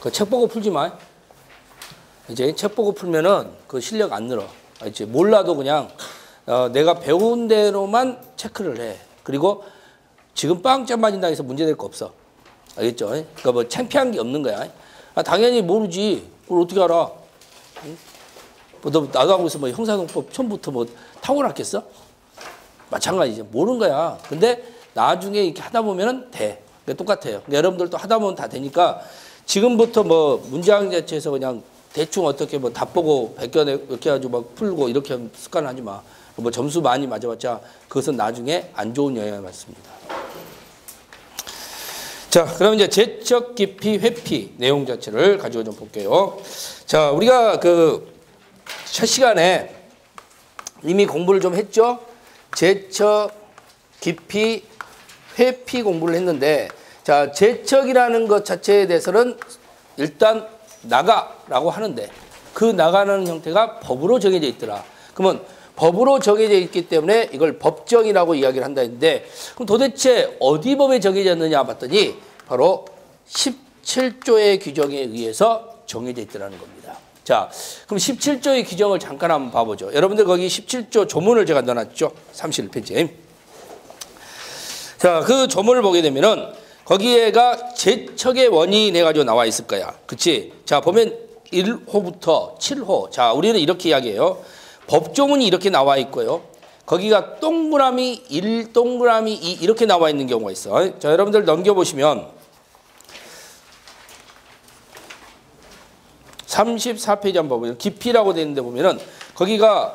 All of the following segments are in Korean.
그 책 보고 풀지 마. 이제 책 보고 풀면은 그 실력 안 늘어. 알지? 몰라도 그냥 내가 배운 대로만 체크를 해. 그리고 지금 빵점 맞은다 해서 문제될 거 없어. 알겠죠? 그러니까 뭐 창피한 게 없는 거야. 아, 당연히 모르지. 그걸 어떻게 알아? 응? 뭐 너 나도 하고 있어. 뭐 형사농법 처음부터 뭐 타고났겠어? 마찬가지죠. 모르는 거야. 근데 나중에 이렇게 하다 보면은 돼. 똑같아요. 그러니까 여러분들도 하다 보면 다 되니까 지금부터 뭐 문장 자체에서 그냥 대충 어떻게 뭐 답 보고 베껴내 이렇게 해가지고 막 풀고 이렇게 습관하지 마. 뭐 점수 많이 맞아봤자 그것은 나중에 안 좋은 영향을 받습니다. 자, 그럼 이제 재척, 기피, 회피 내용 자체를 가지고 좀 볼게요. 자, 우리가 그 첫 시간에 이미 공부를 좀 했죠. 재척, 기피, 회피 공부를 했는데, 자, 재척이라는 것 자체에 대해서는 일단 나가라고 하는데 그 나가는 형태가 법으로 정해져 있더라. 그러면 법으로 정해져 있기 때문에 이걸 법정이라고 이야기를 한다 했는데, 그럼 도대체 어디 법에 정해졌느냐 봤더니 바로 17조의 규정에 의해서 정해져 있더라는 겁니다. 자, 그럼 17조의 규정을 잠깐 한번 봐보죠. 여러분들 거기 17조 조문을 제가 넣어놨죠. 31페이지. 자, 그 조문을 보게 되면은 거기에가 재척의 원인 해가지고 나와 있을 거야. 그치? 자, 보면 1호부터 7호. 자, 우리는 이렇게 이야기해요. 법조문이 이렇게 나와 있고요. 거기가 동그라미 1, 동그라미 2 이렇게 나와 있는 경우가 있어. 자, 여러분들 넘겨보시면 34페이지 한번 보면 기피라고 되어 있는데 보면은 거기가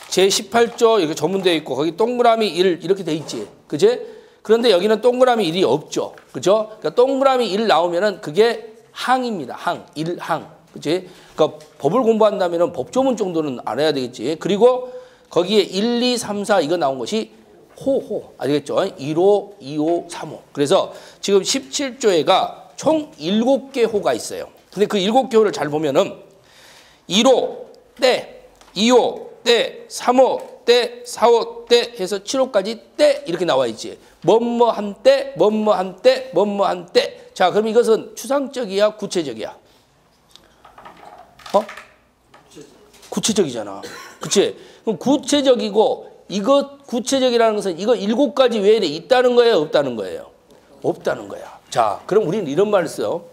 제18조 이렇게 조문되어 있고 거기 동그라미 1 이렇게 돼 있지. 그지? 그런데 여기는 동그라미 1이 없죠. 그죠? 그러니까 동그라미 1 나오면은 그게 항입니다. 항. 1항. 그치? 그러니까 법을 공부한다면은 법조문 정도는 알아야 되겠지. 그리고 거기에 1, 2, 3, 4 이거 나온 것이 호호. 아시겠죠? 1호, 2호, 3호. 그래서 지금 17조에가 총 7개 호가 있어요. 근데 그 7개 호를 잘 보면은 1호, 때, 2호, 때, 3호, 때, 4호, 때 해서 7호까지 때 이렇게 나와 있지. 뭐뭐한 때, 뭐뭐한 때, 뭐뭐한 때. 자, 그럼 이것은 추상적이야, 구체적이야? 구체적이잖아. 그치? 그럼 구체적이고, 이거 구체적이라는 것은 이거 7가지 외에 있다는 거예요? 없다는 거예요? 없다는 거야. 자, 그럼 우리는 이런 말을 써요.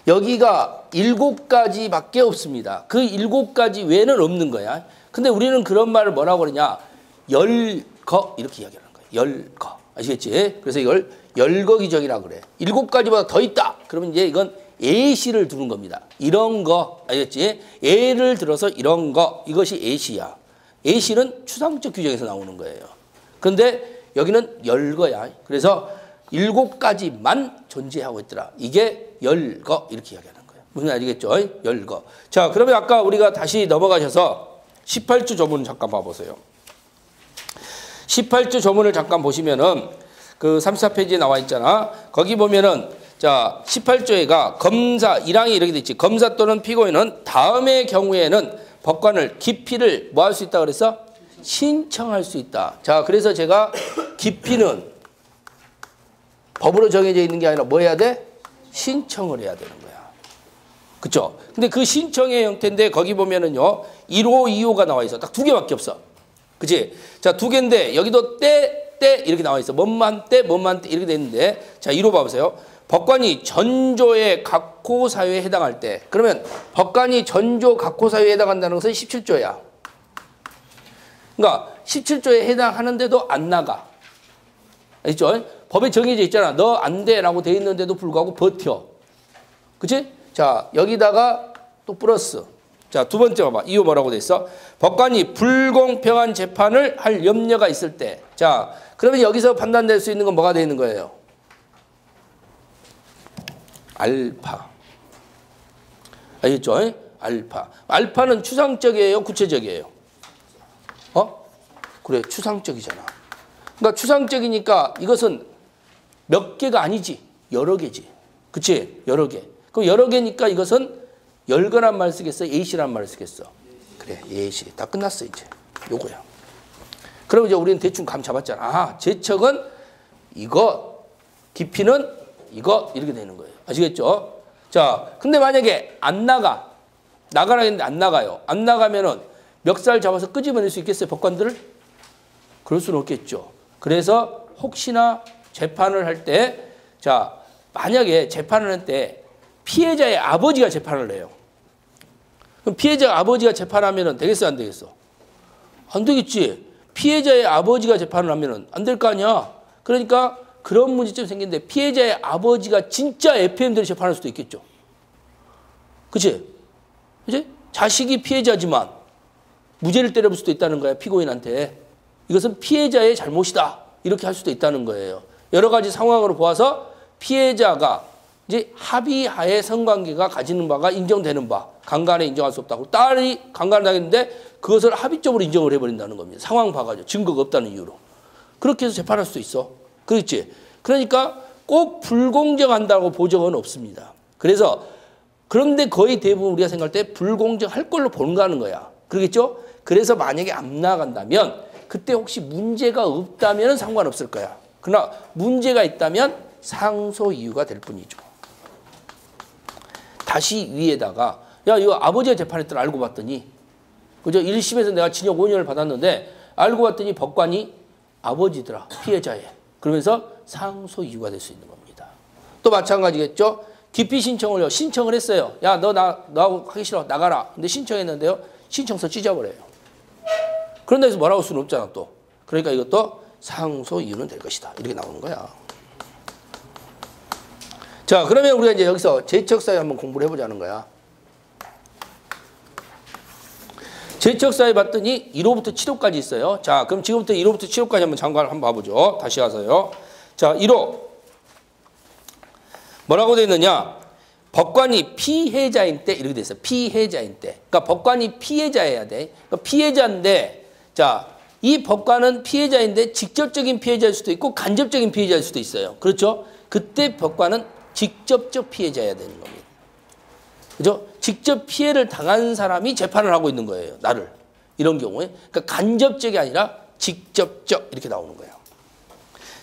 여기가 7가지밖에 없습니다. 그 7가지 외에는 없는 거야. 근데 우리는 그런 말을 뭐라고 그러냐? 열거 이렇게 이야기하는 거야. 열거. 아시겠지? 그래서 이걸 열거기정이라고 그래. 7가지보다 더 있다. 그러면 이제 이건 예시를 두는 겁니다. 이런 거. 알겠지? 예를 들어서 이런 거. 이것이 예시야. 예시는 추상적 규정에서 나오는 거예요. 그런데 여기는 열거야. 그래서 7가지만 존재하고 있더라. 이게 열거 이렇게 이야기하는 거예요. 무슨 알겠죠? 열거. 자, 그러면 아까 우리가 다시 넘어가셔서 18조 조문을 잠깐 봐보세요. 18조 조문을 잠깐 보시면은 그 34페이지에 나와 있잖아. 거기 보면은 자, 18조에가 검사 1항이 이렇게 돼 있지. 검사 또는 피고인은 다음의 경우에는 법관을 기피를 뭐 할 수 있다 그래서 신청할 수 있다. 자, 그래서 제가 기피는 법으로 정해져 있는 게 아니라 뭐 해야 돼? 신청을 해야 되는 거야. 그쵸? 근데 그 신청의 형태인데 거기 보면은요, 1호, 2호가 나와 있어. 딱 2개밖에 없어. 그치? 자, 2개인데 여기도 때 이렇게 나와 있어. 뭔만 때 이렇게 돼 있는데 자, 1호 봐보세요. 법관이 전조의 각호 사유에 해당할 때 그러면 법관이 전조 각호 사유에 해당한다는 것은 17조야. 그러니까 17조에 해당하는데도 안 나가. 알겠죠? 법에 정해져 있잖아. 너 안 돼라고 돼 있는데도 불구하고 버텨. 그치? 자, 여기다가 또 플러스. 자, 두 번째 봐봐. 이거 뭐라고 돼 있어? 법관이 불공평한 재판을 할 염려가 있을 때. 자, 그러면 여기서 판단될 수 있는 건 뭐가 돼 있는 거예요? 알파. 알겠죠? 알파. 알파는 추상적이에요? 구체적이에요? 그래, 추상적이잖아. 그러니까 추상적이니까 이것은 몇 개가 아니지. 여러 개지. 그치? 여러 개. 그럼 여러 개니까 이것은 열거란 말 쓰겠어? 예시란 말 쓰겠어? 그래, 예시. 다 끝났어, 이제. 요거야. 그럼 이제 우리는 대충 감 잡았잖아. 아, 재척은 이거, 기피는 이거, 이렇게 되는 거예요. 아시겠죠? 자, 근데 만약에 안 나가라 했는데 안 나가요. 안 나가면은 멱살 잡아서 끄집어낼 수 있겠어요, 법관들을? 그럴 수는 없겠죠. 그래서 혹시나 재판을 할 때, 자, 만약에 재판을 할 때 피해자의 아버지가 재판을 해요. 그럼 피해자 아버지가 재판하면 되겠어, 안 되겠어? 안 되겠지. 피해자의 아버지가 재판을 하면 안 될 거 아니야. 그러니까 그런 문제점이 생기는데 피해자의 아버지가 진짜 FM대로 재판할 수도 있겠죠. 그치? 그치? 자식이 피해자지만 무죄를 때려볼 수도 있다는 거야, 피고인한테. 이것은 피해자의 잘못이다. 이렇게 할 수도 있다는 거예요. 여러 가지 상황으로 보아서 피해자가 이제 합의하에 성관계가 가지는 바가 인정되는 바, 강간에 인정할 수 없다고. 딸이 강간을 당했는데 그것을 합의적으로 인정을 해버린다는 겁니다. 상황 봐가지고 증거가 없다는 이유로. 그렇게 해서 재판할 수도 있어. 그렇지? 그러니까 꼭 불공정한다고 보정은 없습니다. 그래서 그런데 거의 대부분 우리가 생각할 때 불공정할 걸로 보는 거는 거야. 그러겠죠? 그래서 만약에 안 나간다면 그때 혹시 문제가 없다면 상관없을 거야. 그러나 문제가 있다면 상소 이유가 될 뿐이죠. 다시 위에다가 야, 이거 아버지가 재판했더라 알고 봤더니 그죠? 1심에서 내가 징역 5년을 받았는데 알고 봤더니 법관이 아버지더라, 피해자의. 그러면서 상소 이유가 될 수 있는 겁니다. 또 마찬가지겠죠? 기피 신청을 신청을 했어요. 야, 너 나하고 하기 싫어. 나가라. 근데 신청했는데요. 신청서 찢어버려요. 그런 데서 뭐라고 할 수는 없잖아, 또. 그러니까 이것도 상소 이유는 될 것이다. 이렇게 나오는 거야. 자, 그러면 우리가 이제 여기서 제척사유 한번 공부를 해보자는 거야. 제척사유 봤더니 1호부터 7호까지 있어요. 자, 그럼 지금부터 1호부터 7호까지 한번 잠깐 한번 봐보죠. 다시 가서요. 자, 1호. 뭐라고 되어 있느냐? 법관이 피해자인 때 이렇게 돼 있어요. 피해자인 때. 그러니까 법관이 피해자여야 돼. 그러니까 피해자인데, 자, 이 법관은 피해자인데 직접적인 피해자일 수도 있고 간접적인 피해자일 수도 있어요. 그렇죠? 그때 법관은 직접적 피해자여야 되는 겁니다. 그죠? 직접 피해를 당한 사람이 재판을 하고 있는 거예요. 나를. 이런 경우에. 그러니까 간접적이 아니라 직접적 이렇게 나오는 거예요.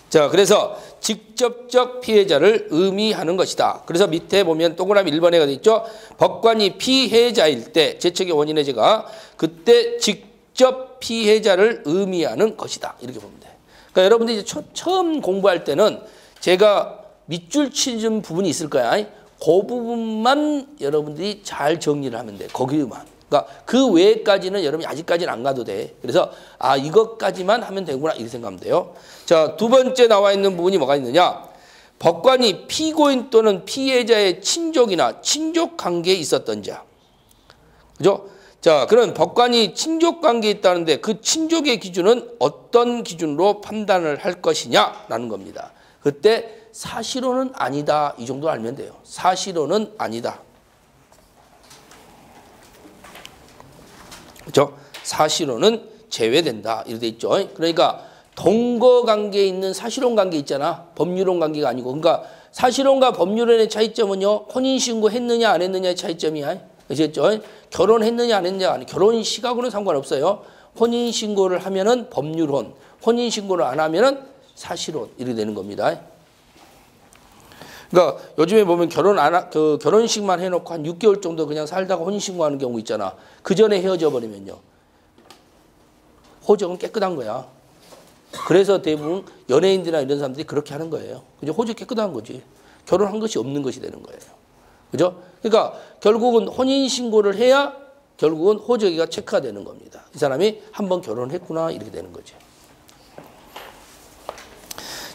자, 그래서 직접적 피해자를 의미하는 것이다. 그래서 밑에 보면 동그라미 1번에가 되어 있죠. 법관이 피해자일 때 제척의 원인의 제가 그때 직접 피해자를 의미하는 것이다. 이렇게 보면 돼. 그러니까 여러분들이 이제 처음 공부할 때는 제가 밑줄 치는 부분이 있을 거야. 그 부분만 여러분들이 잘 정리를 하면 돼. 거기만. 그러니까 그 외까지는 여러분이 아직까지는 안 가도 돼. 그래서 아, 이것까지만 하면 되구나 이렇게 생각하면 돼요. 자, 두 번째 나와 있는 부분이 뭐가 있느냐? 법관이 피고인 또는 피해자의 친족이나 친족 관계에 있었던 자. 그죠? 자, 그런 법관이 친족 관계에 있다는데 그 친족의 기준은 어떤 기준으로 판단을 할 것이냐라는 겁니다. 그때 사실혼은 아니다. 이 정도 알면 돼요. 사실혼은 아니다. 그렇죠? 사실혼은 제외된다. 이렇게 돼 있죠. 그러니까 동거 관계에 있는 사실혼 관계 있잖아. 법률혼 관계가 아니고. 그러니까 사실혼과 법률혼의 차이점은요. 혼인신고 했느냐 안 했느냐의 차이점이야. 아시겠죠? 결혼했느냐 안 했느냐 아니 결혼 시각으로는 상관없어요. 혼인신고를 하면은 법률혼, 혼인신고를 안 하면은 사실혼 이렇게 되는 겁니다. 그러니까 요즘에 보면 결혼식만 해놓고 한 6개월 정도 그냥 살다가 혼인신고하는 경우 있잖아. 그 전에 헤어져 버리면요. 호적은 깨끗한 거야. 그래서 대부분 연예인들이나 이런 사람들이 그렇게 하는 거예요. 그죠? 호적 깨끗한 거지. 결혼한 것이 없는 것이 되는 거예요. 그죠? 그러니까 결국은 혼인신고를 해야 결국은 호적이가 체크가 되는 겁니다. 이 사람이 한번 결혼했구나 이렇게 되는 거죠.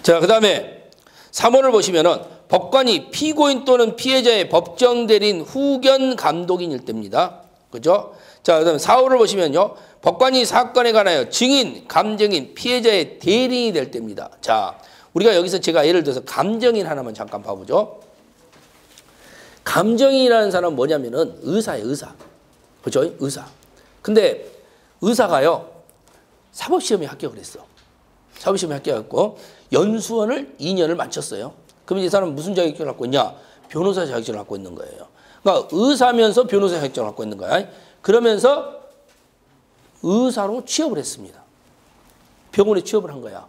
자, 그 다음에 3호를 보시면은 법관이 피고인 또는 피해자의 법정 대리인 후견 감독인일 때입니다. 그죠? 자, 그 다음에 4호를 보시면요. 법관이 사건에 관하여 증인, 감정인, 피해자의 대리인이 될 때입니다. 자, 우리가 여기서 제가 예를 들어서 감정인 하나만 잠깐 봐보죠. 감정인이라는 사람은 뭐냐면은 의사예요, 의사. 그죠? 의사. 근데 의사가요, 사법시험에 합격을 했어. 사법시험에 합격했고, 연수원을 2년을 마쳤어요. 그럼 이 사람은 무슨 자격증을 갖고 있냐? 변호사 자격증을 갖고 있는 거예요. 그러니까 의사면서 변호사 자격증을 갖고 있는 거야. 그러면서 의사로 취업을 했습니다. 병원에 취업을 한 거야.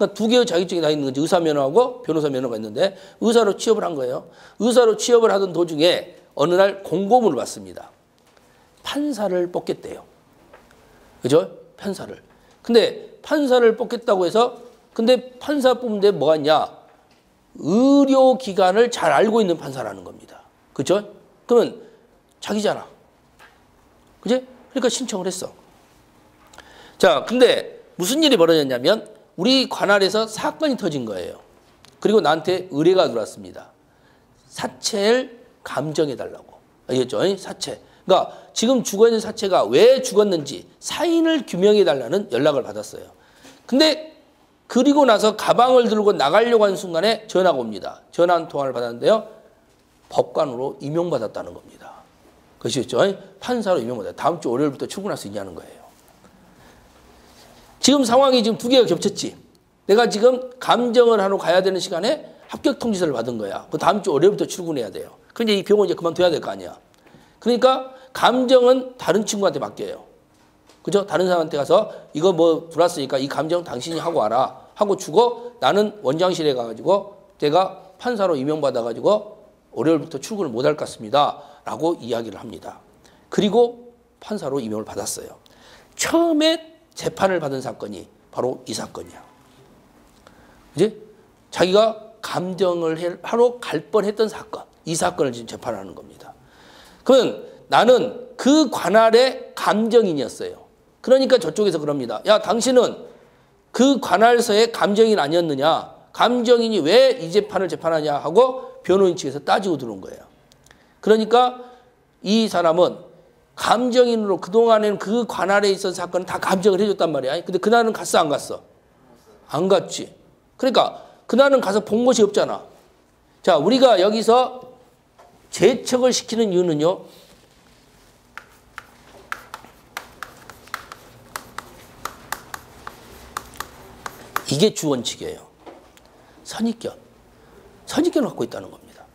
그러니까 두 개의 자격증이 다 있는 거지. 의사 면허하고 변호사 면허가 있는데 의사로 취업을 한 거예요. 의사로 취업을 하던 도중에 어느 날 공고문을 받습니다. 판사를 뽑겠대요. 그죠? 판사를. 근데 판사를 뽑겠다고 해서 근데 판사 뽑는데 뭐가 있냐? 의료기관을 잘 알고 있는 판사라는 겁니다. 그죠? 그러면 자기잖아. 그지? 그러니까 신청을 했어. 자, 근데 무슨 일이 벌어졌냐면 우리 관할에서 사건이 터진 거예요. 그리고 나한테 의뢰가 들어왔습니다. 사체를 감정해달라고. 알겠죠? 사체. 그러니까 지금 죽어있는 사체가 왜 죽었는지 사인을 규명해달라는 연락을 받았어요. 근데 그리고 나서 가방을 들고 나가려고 하는 순간에 전화가 옵니다. 전화 한 통화를 받았는데요. 법관으로 임용받았다는 겁니다. 그것이죠. 판사로 임용받았다. 다음 주 월요일부터 출근할 수 있냐는 거예요. 지금 상황이 지금 두 개가 겹쳤지. 내가 지금 감정을 하러 가야 되는 시간에 합격 통지서를 받은 거야. 그 다음 주 월요일부터 출근해야 돼요. 그런데 이 병원 이제 그만둬야 될 거 아니야. 그러니까 감정은 다른 친구한테 맡겨요. 그죠? 다른 사람한테 가서 이거 뭐 들어왔으니까 이 감정 당신이 하고 와라. 하고 주고 나는 원장실에 가가지고 내가 판사로 임용받아가지고 월요일부터 출근을 못할 것 같습니다. 라고 이야기를 합니다. 그리고 판사로 임용을 받았어요. 처음에 재판을 받은 사건이 바로 이 사건이야. 이제 자기가 감정을 하러 갈 뻔했던 사건, 이 사건을 지금 재판하는 겁니다. 그러면 나는 그 관할의 감정인이었어요. 그러니까 저쪽에서 그럽니다. 야, 당신은 그 관할서의 감정인 아니었느냐? 감정인이 왜 이 재판을 재판하냐 하고 변호인 측에서 따지고 들어온 거예요. 그러니까 이 사람은 감정인으로 그동안에는 그 관할에 있었던 사건은 다 감정을 해줬단 말이야. 근데 그날은 갔어, 안 갔어? 안 갔지. 그러니까 그날은 가서 본 것이 없잖아. 자, 우리가 여기서 재척을 시키는 이유는요. 이게 주원칙이에요. 선입견. 선입견을 갖고 있다는 겁니다.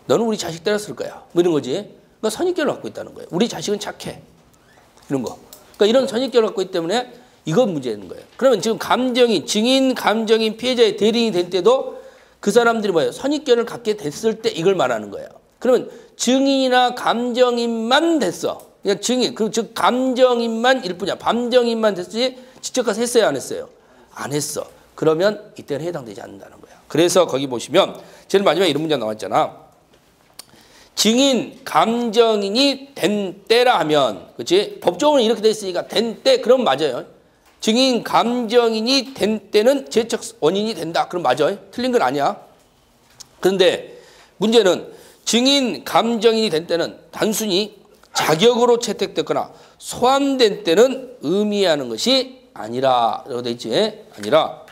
너는 우리 자식 때렸을 거야. 뭐 이런 거지. 그러니까 선입견을 갖고 있다는 거예요. 우리 자식은 착해. 이런 거. 그러니까 이런 선입견을 갖고 있기 때문에 이건 문제인 거예요. 그러면 지금 감정인, 증인, 감정인, 피해자의 대리인이 될 때도 그 사람들이 뭐예요? 선입견을 갖게 됐을 때 이걸 말하는 거예요. 그러면 증인이나 감정인만 됐어. 그냥 증인, 즉 감정인만 일 뿐이야. 감정인만 됐지 직접 가서 했어요, 안 했어요? 안 했어. 그러면 이때는 해당되지 않는다는 거야. 그래서 거기 보시면 제일 마지막에 이런 문제가 나왔잖아. 증인, 감정인이 된 때라 하면, 그렇지? 법적으로 이렇게 돼 있으니까 된 때, 그럼 맞아요. 증인, 감정인이 된 때는 재척 원인이 된다. 그럼 맞아요. 틀린 건 아니야. 그런데 문제는 증인, 감정인이 된 때는 단순히 자격으로 채택됐거나 소환된 때는 의미하는 것이 아니라, 라고 돼 있지? 아니라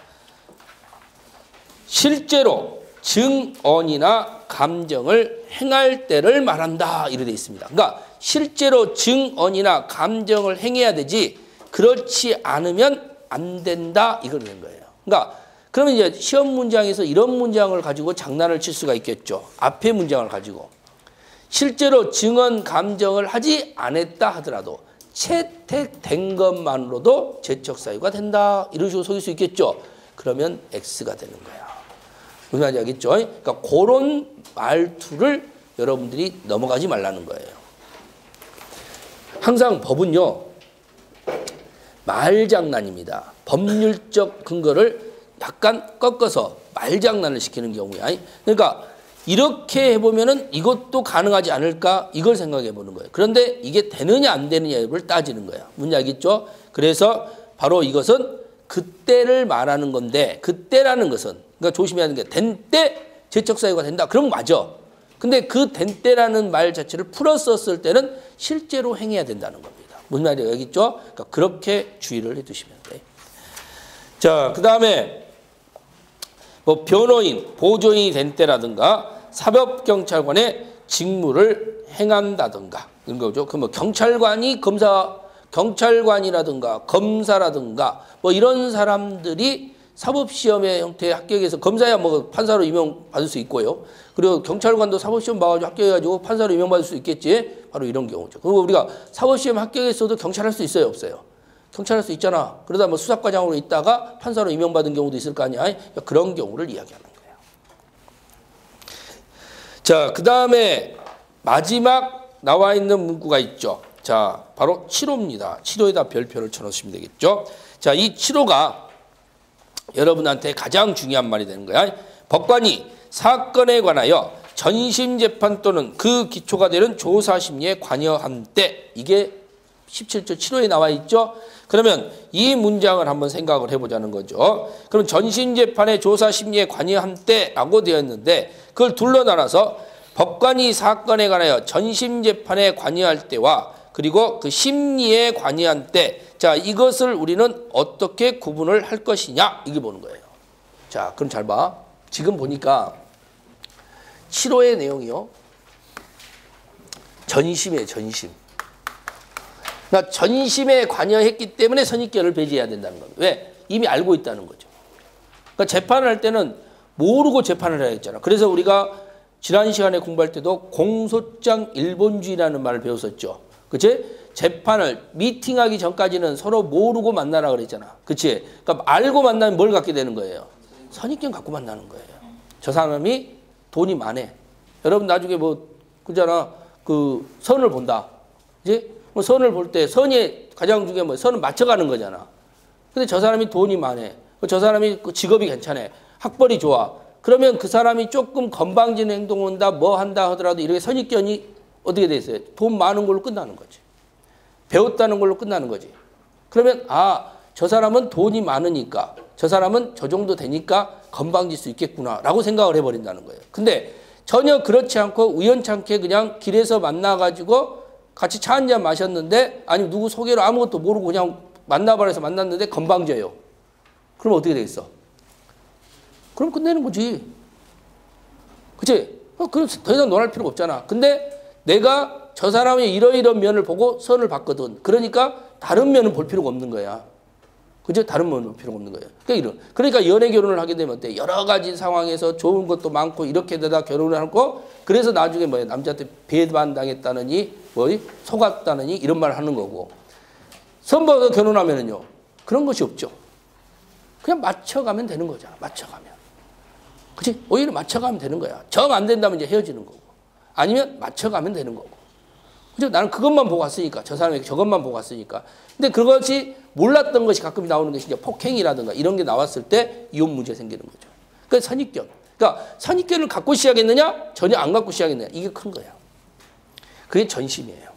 실제로 증언이나 감정을 행할 때를 말한다. 이렇게 돼 있습니다. 그러니까 실제로 증언이나 감정을 행해야 되지 그렇지 않으면 안 된다. 이걸 된 거예요. 그러니까 그러면 이제 시험 문장에서 이런 문장을 가지고 장난을 칠 수가 있겠죠. 앞에 문장을 가지고 실제로 증언 감정을 하지 않았다 하더라도 채택된 것만으로도 재척 사유가 된다. 이런 식으로 속일 수 있겠죠. 그러면 X가 되는 거야. 무슨 말인지 알겠죠? 그러니까 그런 말투를 여러분들이 넘어가지 말라는 거예요. 항상 법은요. 말장난입니다. 법률적 근거를 약간 꺾어서 말장난을 시키는 경우야. 그러니까 이렇게 해보면은 이것도 가능하지 않을까 이걸 생각해 보는 거예요. 그런데 이게 되느냐 안 되느냐 여부를 따지는 거야. 뭔지 알겠죠? 그래서 바로 이것은 그때를 말하는 건데 그때라는 것은 그러니까 조심해야 하는 게 된 때 재척 사유가 된다. 그럼 맞아. 근데 그 된 때라는 말 자체를 풀어 썼을 때는 실제로 행해야 된다는 겁니다. 무슨 말이에요? 여기 있죠? 그러니까 그렇게 주의를 해두시면 돼요. 자, 그 다음에 뭐 변호인, 보조인이 된 때라든가 사법경찰관의 직무를 행한다든가 이런 거죠. 그 뭐 경찰관이 경찰관이라든가 검사라든가 뭐 이런 사람들이 사법시험의 형태의 합격해서 검사야 뭐 판사로 임용받을 수 있고요. 그리고 경찰관도 사법시험 봐가지고 합격해가지고 판사로 임용받을 수 있겠지. 바로 이런 경우죠. 그리고 우리가 사법시험 합격했어도 경찰할 수 있어요, 없어요? 경찰할 수 있잖아. 그러다 뭐 수사과장으로 있다가 판사로 임명받은 경우도 있을 거 아니야. 그런 경우를 이야기하는 거예요. 자, 그 다음에 마지막 나와 있는 문구가 있죠. 자, 바로 7호입니다. 7호에다 별표를 쳐놓으시면 되겠죠. 자, 이 7호가 여러분한테 가장 중요한 말이 되는 거야. 법관이 사건에 관하여 전심재판 또는 그 기초가 되는 조사심리에 관여한 때, 이게 17조 7호에 나와 있죠. 그러면 이 문장을 한번 생각을 해보자는 거죠. 그럼 전심재판의 조사심리에 관여한 때라고 되어 있는데, 그걸 둘러 나눠서 법관이 사건에 관하여 전심재판에 관여할 때와 그리고 그 심리에 관여한 때, 자, 이것을 우리는 어떻게 구분을 할 것이냐, 이게 보는 거예요. 자, 그럼 잘 봐. 지금 보니까 7호의 내용이요. 전심이에요, 전심. 그러니까 전심에 관여했기 때문에 선입견을 배제해야 된다는 겁니다. 왜? 이미 알고 있다는 거죠. 그러니까 재판을 할 때는 모르고 재판을 해야 했잖아. 그래서 우리가 지난 시간에 공부할 때도 공소장 일본주의라는 말을 배웠었죠. 그치? 재판을 미팅하기 전까지는 서로 모르고 만나라 그랬잖아. 그치? 그러니까 알고 만나면 뭘 갖게 되는 거예요? 선입견 갖고 만나는 거예요. 저 사람이 돈이 많아. 여러분 나중에 뭐 그잖아. 그 선을 본다. 그치? 뭐 선을 볼 때 선이 가장 중요한 뭐 선을 맞춰가는 거잖아. 근데 저 사람이 돈이 많아. 저 사람이 직업이 괜찮아. 학벌이 좋아. 그러면 그 사람이 조금 건방진 행동을 한다, 뭐 한다 하더라도 이렇게 선입견이 어떻게 돼 있어요? 돈 많은 걸로 끝나는 거지. 배웠다는 걸로 끝나는 거지. 그러면 아, 저 사람은 돈이 많으니까, 저 사람은 저 정도 되니까 건방질 수 있겠구나 라고 생각을 해버린다는 거예요. 근데 전혀 그렇지 않고 우연찮게 그냥 길에서 만나가지고 같이 차 한잔 마셨는데, 아니 누구 소개로 아무것도 모르고 그냥 만나버려서 만났는데 건방져요. 그럼 어떻게 되겠어? 그럼 끝내는 거지. 그치? 그럼 더 이상 논할 필요가 없잖아. 근데 내가 저 사람의 이러이러한 면을 보고 선을 봤거든. 그러니까 다른 면은 볼 필요가 없는 거야. 그죠? 다른 면은 볼 필요가 없는 거예요. 그러니까 연애 결혼을 하게 되면 어때? 여러 가지 상황에서 좋은 것도 많고 이렇게 되다 결혼을 하고, 그래서 나중에 뭐야? 남자한테 배반당했다느니, 뭐 속았다느니 이런 말을 하는 거고. 선보서 결혼하면은요, 그런 것이 없죠. 그냥 맞춰가면 되는 거잖아. 맞춰가면. 그치? 오히려 맞춰가면 되는 거야. 정 안 된다면 이제 헤어지는 거고. 아니면 맞춰가면 되는 거고. 그죠? 나는 그것만 보고 왔으니까. 저 사람에게 저것만 보고 왔으니까. 근데 그것이 몰랐던 것이 가끔 나오는 것이 이제 폭행이라든가 이런 게 나왔을 때 이혼 문제 생기는 거죠. 그러니까 선입견. 그러니까 선입견을 갖고 시작했느냐? 전혀 안 갖고 시작했느냐? 이게 큰 거야. 그게 전심이에요.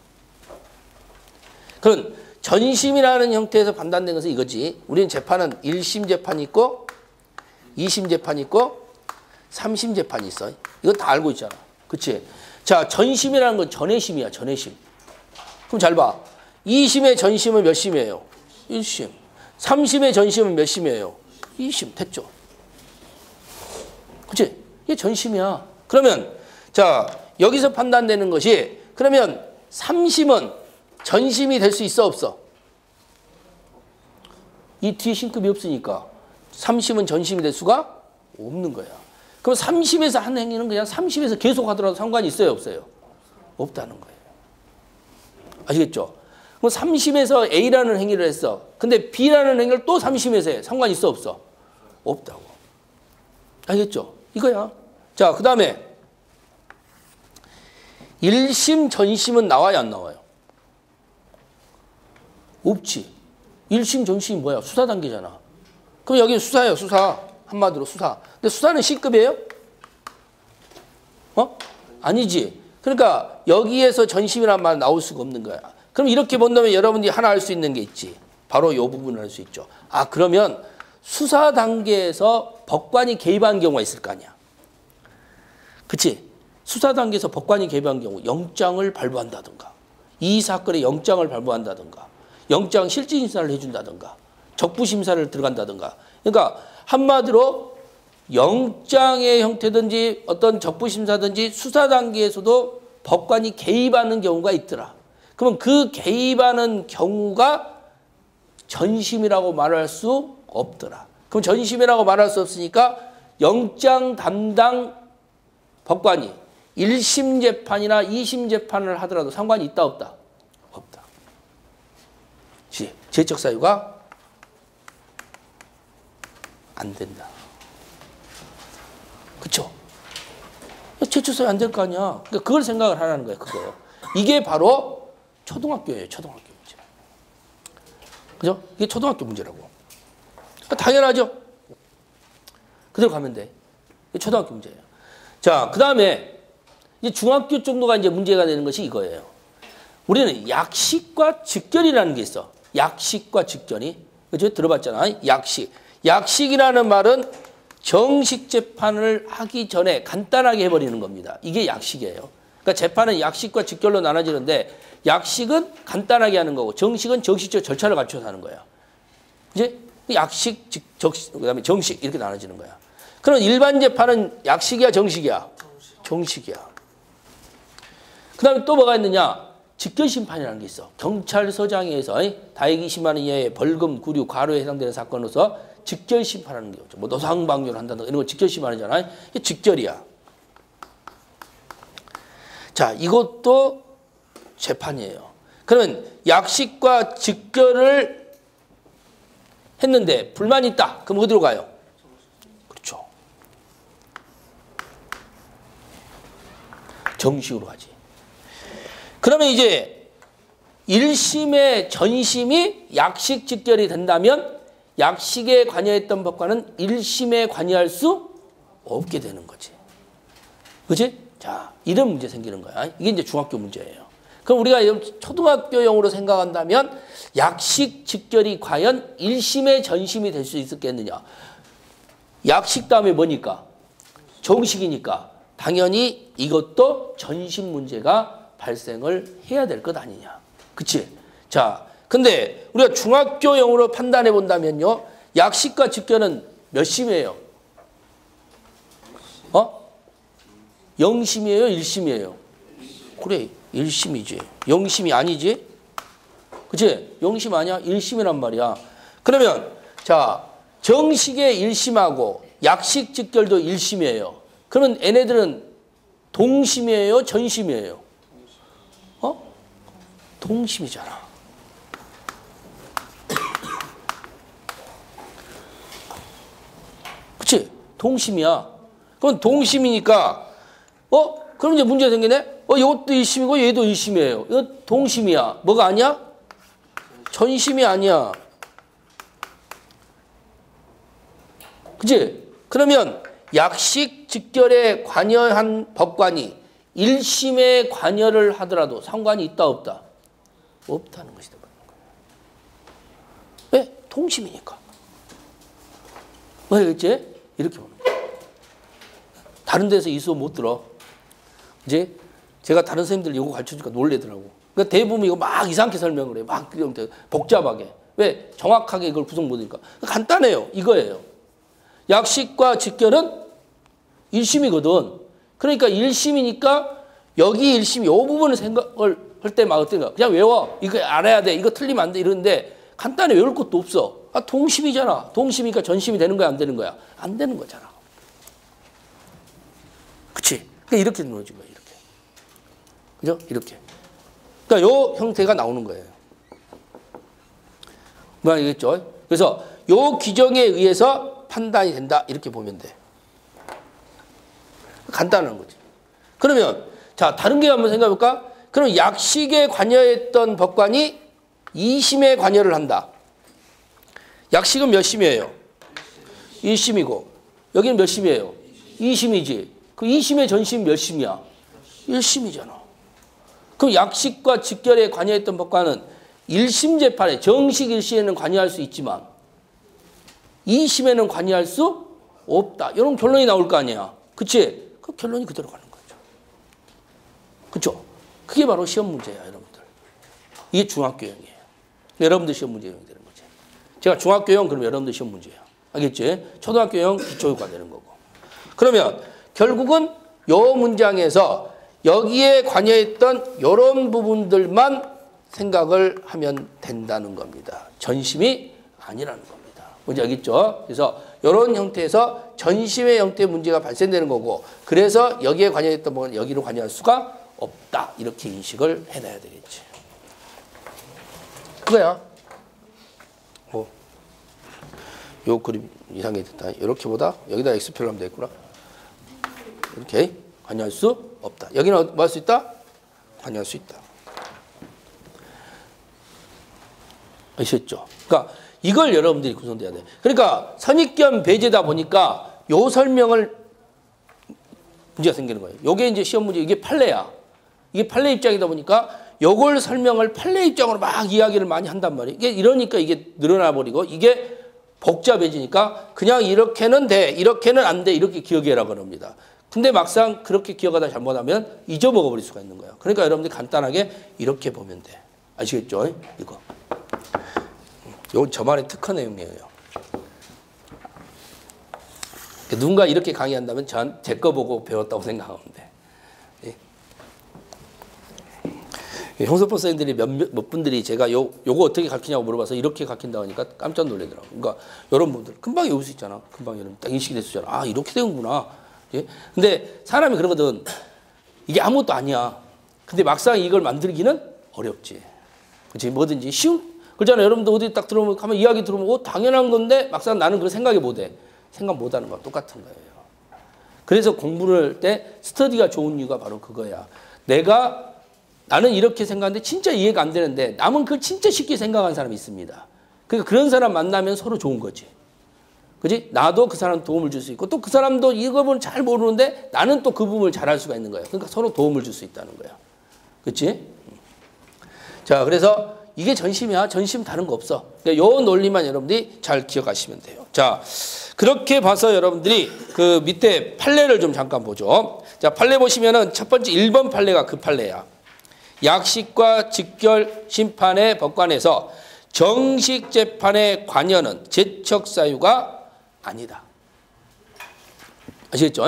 그런 전심이라는 형태에서 판단된 것은 이거지. 우리는 재판은 1심 재판이 있고 2심 재판이 있고 3심 재판이 있어. 이거 다 알고 있잖아. 그치? 자, 전심이라는 건 전해심이야. 전해심. 그럼 잘 봐. 2심의 전심은 몇 심이에요? 1심. 3심의 전심은 몇 심이에요? 2심. 됐죠? 그치? 이게 전심이야. 그러면 자, 여기서 판단되는 것이, 그러면 3심은 전심이 될 수 있어 없어? 이 뒤에 신급이 없으니까 3심은 전심이 될 수가 없는 거야. 그럼 3심에서 한 행위는 그냥 3심에서 계속 하더라도 상관이 있어요 없어요? 없다는 거예요. 아시겠죠? 그럼 3심에서 A라는 행위를 했어. 근데 B라는 행위를 또 3심에서 해. 상관이 있어 없어? 없다고. 알겠죠? 이거야. 자, 그 다음에 1심 전심은 나와요 안 나와요? 없지. 1심 전심이 뭐야? 수사 단계잖아. 그럼 여기는 수사예요. 수사. 한마디로 수사. 근데 수사는 C급이에요? 아니지. 그러니까 여기에서 전심이란 말 나올 수가 없는 거야. 그럼 이렇게 본다면 여러분들이 하나 알 수 있는 게 있지. 바로 이 부분을 알 수 있죠. 아, 그러면 수사 단계에서 법관이 개입한 경우가 있을 거 아니야. 그치? 수사 단계에서 법관이 개입한 경우 영장을 발부한다든가, 이 사건에 영장을 발부한다든가, 영장 실질심사를 해준다든가, 적부심사를 들어간다든가. 그러니까 한마디로 영장의 형태든지 어떤 적부심사든지 수사 단계에서도 법관이 개입하는 경우가 있더라. 그러면 그 개입하는 경우가 전심이라고 말할 수 없더라. 그럼 전심이라고 말할 수 없으니까 영장 담당 법관이 1심 재판이나 2심 재판을 하더라도 상관이 있다 없다? 없다. 제적 사유가 안 된다. 그쵸? 제적 사유 안 될 거 아니야. 그러니까 그걸 생각을 하라는 거예요. 그거. 이게 바로 초등학교예요. 초등학교 문제. 그죠? 이게 초등학교 문제라고. 그러니까 당연하죠. 그대로 가면 돼. 이게 초등학교 문제예요. 자, 그 다음에 이제 중학교 정도가 이제 문제가 되는 것이 이거예요. 우리는 약식과 직결이라는 게 있어. 약식과 직결이. 그죠? 들어봤잖아. 약식. 약식이라는 말은 정식 재판을 하기 전에 간단하게 해버리는 겁니다. 이게 약식이에요. 그러니까 재판은 약식과 직결로 나눠지는데 약식은 간단하게 하는 거고 정식은 정식적 절차를 갖춰서 하는 거예요. 이제 약식, 그다음에 정식 이렇게 나눠지는 거야. 그럼 일반 재판은 약식이야, 정식이야? 정식이야. 그다음에 또 뭐가 있느냐? 직결심판이라는 게 있어. 경찰서장에서 다액 20만 원 이하의 벌금, 구류, 과료에 해당되는 사건으로서 직결심판하는 게 있죠. 뭐 노상방뇨를 한다든가 이런 거 직결심판이잖아요. 이게 직결이야. 자, 이것도 재판이에요. 그러면 약식과 직결을 했는데 불만이 있다. 그럼 어디로 가요? 그렇죠. 정식으로 가지. 그러면 이제 1심의 전심이 약식 직결이 된다면 약식에 관여했던 법관은 1심에 관여할 수 없게 되는 거지. 그치? 자, 이런 문제 생기는 거야. 이게 이제 중학교 문제예요. 그럼 우리가 초등학교용으로 생각한다면 약식 직결이 과연 1심의 전심이 될 수 있었겠느냐. 약식 다음에 뭐니까? 정식이니까 당연히 이것도 전심 문제가 발생을 해야 될 것 아니냐. 그치? 자, 근데 우리가 중학교용으로 판단해 본다면요. 약식과 직결은 몇 심이에요? 0심이에요? 1심이에요? 그래, 1심이지. 0심이 아니지? 그치? 0심 아니야? 1심이란 말이야. 그러면 자, 정식의 1심하고 약식 직결도 1심이에요. 그러면 얘네들은 동심이에요? 전심이에요? 동심이잖아. 그치? 동심이야. 그럼 동심이니까 그럼 이제 문제 생기네? 이것도 1심이고 얘도 1심이에요. 이거 동심이야. 뭐가 아니야? 전심이 아니야. 그치? 그러면 약식 직결에 관여한 법관이 1심에 관여를 하더라도 상관이 있다 없다? 없다는 것이다. 왜? 동심이니까. 뭐였지? 이렇게 보는 거야. 다른 데서 이 수업 못 들어. 이제 제가 다른 선생님들 이거 가르쳐주니까 놀래더라고. 그러니까 대부분 이거 막 이상하게 설명을 해. 막 복잡하게. 왜? 정확하게 이걸 구성 못하니까. 간단해요. 이거예요. 약식과 직결은 1심이거든. 그러니까 1심이니까 여기 1심 이 부분을 생각을 할 때 막 어떤가. 그냥 외워. 이거 알아야 돼. 이거 틀리면 안 돼. 이러는데 간단해. 외울 것도 없어. 동심이잖아. 동심이니까 전심이 되는 거야? 안 되는 거야? 안 되는 거잖아. 그치? 그러니까 이렇게 넣어진 거야. 이렇게. 그죠? 이렇게. 그러니까 요 형태가 나오는 거예요. 뭐 알겠죠? 그래서 요 규정에 의해서 판단이 된다. 이렇게 보면 돼. 간단한 거지. 그러면 자, 다른 게 한번 생각해 볼까? 그럼 약식에 관여했던 법관이 2심에 관여를 한다. 약식은 몇 심이에요? 1심이고 여기는 몇 심이에요? 2심이지. 그 2심의 전심 몇 심이야? 1심이잖아. 그럼 약식과 직결에 관여했던 법관은 1심 재판에 정식 1심에는 관여할 수 있지만 2심에는 관여할 수 없다. 이런 결론이 나올 거 아니야. 그치? 그 결론이 그대로 가는 거죠. 그쵸? 그게 바로 시험 문제야, 여러분들. 이게 중학교형이에요. 여러분들 시험 문제형이 되는 거지. 제가 중학교형 그러면 여러분들 시험 문제야. 알겠지? 초등학교형 기초교과 되는 거고. 그러면 결국은 요 문장에서 여기에 관여했던 이런 부분들만 생각을 하면 된다는 겁니다. 전심이 아니라는 겁니다. 뭔지 알겠죠? 그래서 이런 형태에서 전심의 형태의 문제가 발생되는 거고, 그래서 여기에 관여했던 부분은 여기로 관여할 수가 없다. 이렇게 인식을 해놔야 되겠지. 그거야. 요 그림 이상하게 됐다. 이렇게보다 여기다 x표를 하면 되겠구나. 이렇게 관여할 수 없다. 여기는 뭐 할 수 있다? 관여할 수 있다. 아시겠죠? 그러니까 이걸 여러분들이 구성돼야 돼. 그러니까 선입견 배제다 보니까 요 설명을 문제가 생기는 거예요. 요게 이제 시험 문제, 이게 판례야. 이게 판례 입장이다 보니까 요걸 설명을 판례 입장으로 막 이야기를 많이 한단 말이에요. 이게 이러니까 이게 늘어나 버리고 이게 복잡해지니까 그냥 이렇게는 돼, 이렇게는 안 돼, 이렇게 기억해라고 합니다. 근데 막상 그렇게 기억하다 잘못하면 잊어먹어 버릴 수가 있는 거예요. 그러니까 여러분들이 간단하게 이렇게 보면 돼. 아시겠죠? 이거. 요 저만의 특허 내용이에요. 누군가 이렇게 강의한다면 전 제 거 보고 배웠다고 생각하면 돼. 형사법 선생님들이 몇 분들이 제가 요거 어떻게 가르치냐고 물어봐서 이렇게 가르친다고 하니까 깜짝 놀라더라고요. 그러니까 여러분 분들 금방 외울 수 있잖아. 금방 여러분 딱 인식이 될 수 있잖아. 아, 이렇게 되는구나. 예? 근데 사람이 그러거든. 이게 아무것도 아니야. 근데 막상 이걸 만들기는 어렵지. 그렇지? 뭐든지 쉬운. 그렇잖아요. 여러분도 어디 딱 들어오면 가면 이야기 들어오면 당연한 건데 막상 나는 그걸 생각이 못 해. 생각 못 하는 거랑 똑같은 거예요. 그래서 공부를 할 때 스터디가 좋은 이유가 바로 그거야. 나는 이렇게 생각하는데 진짜 이해가 안 되는데 남은 그걸 진짜 쉽게 생각하는 사람이 있습니다. 그러니까 그런 사람 만나면 서로 좋은 거지. 그지? 나도 그 사람 도움을 줄 수 있고 또 그 사람도 이 부분을 잘 모르는데 나는 또 그 부분을 잘 할 수가 있는 거예요. 그러니까 서로 도움을 줄 수 있다는 거야. 그렇지? 자, 그래서 이게 전심이야. 전심 다른 거 없어. 그러니까 요 논리만 여러분들이 잘 기억하시면 돼요. 자, 그렇게 봐서 여러분들이 그 밑에 판례를 좀 잠깐 보죠. 자, 판례 보시면은 첫 번째 1번 판례가 그 판례야. 약식과 직결 심판의 법관에서 정식 재판의 관여는 제척 사유가 아니다. 아시겠죠?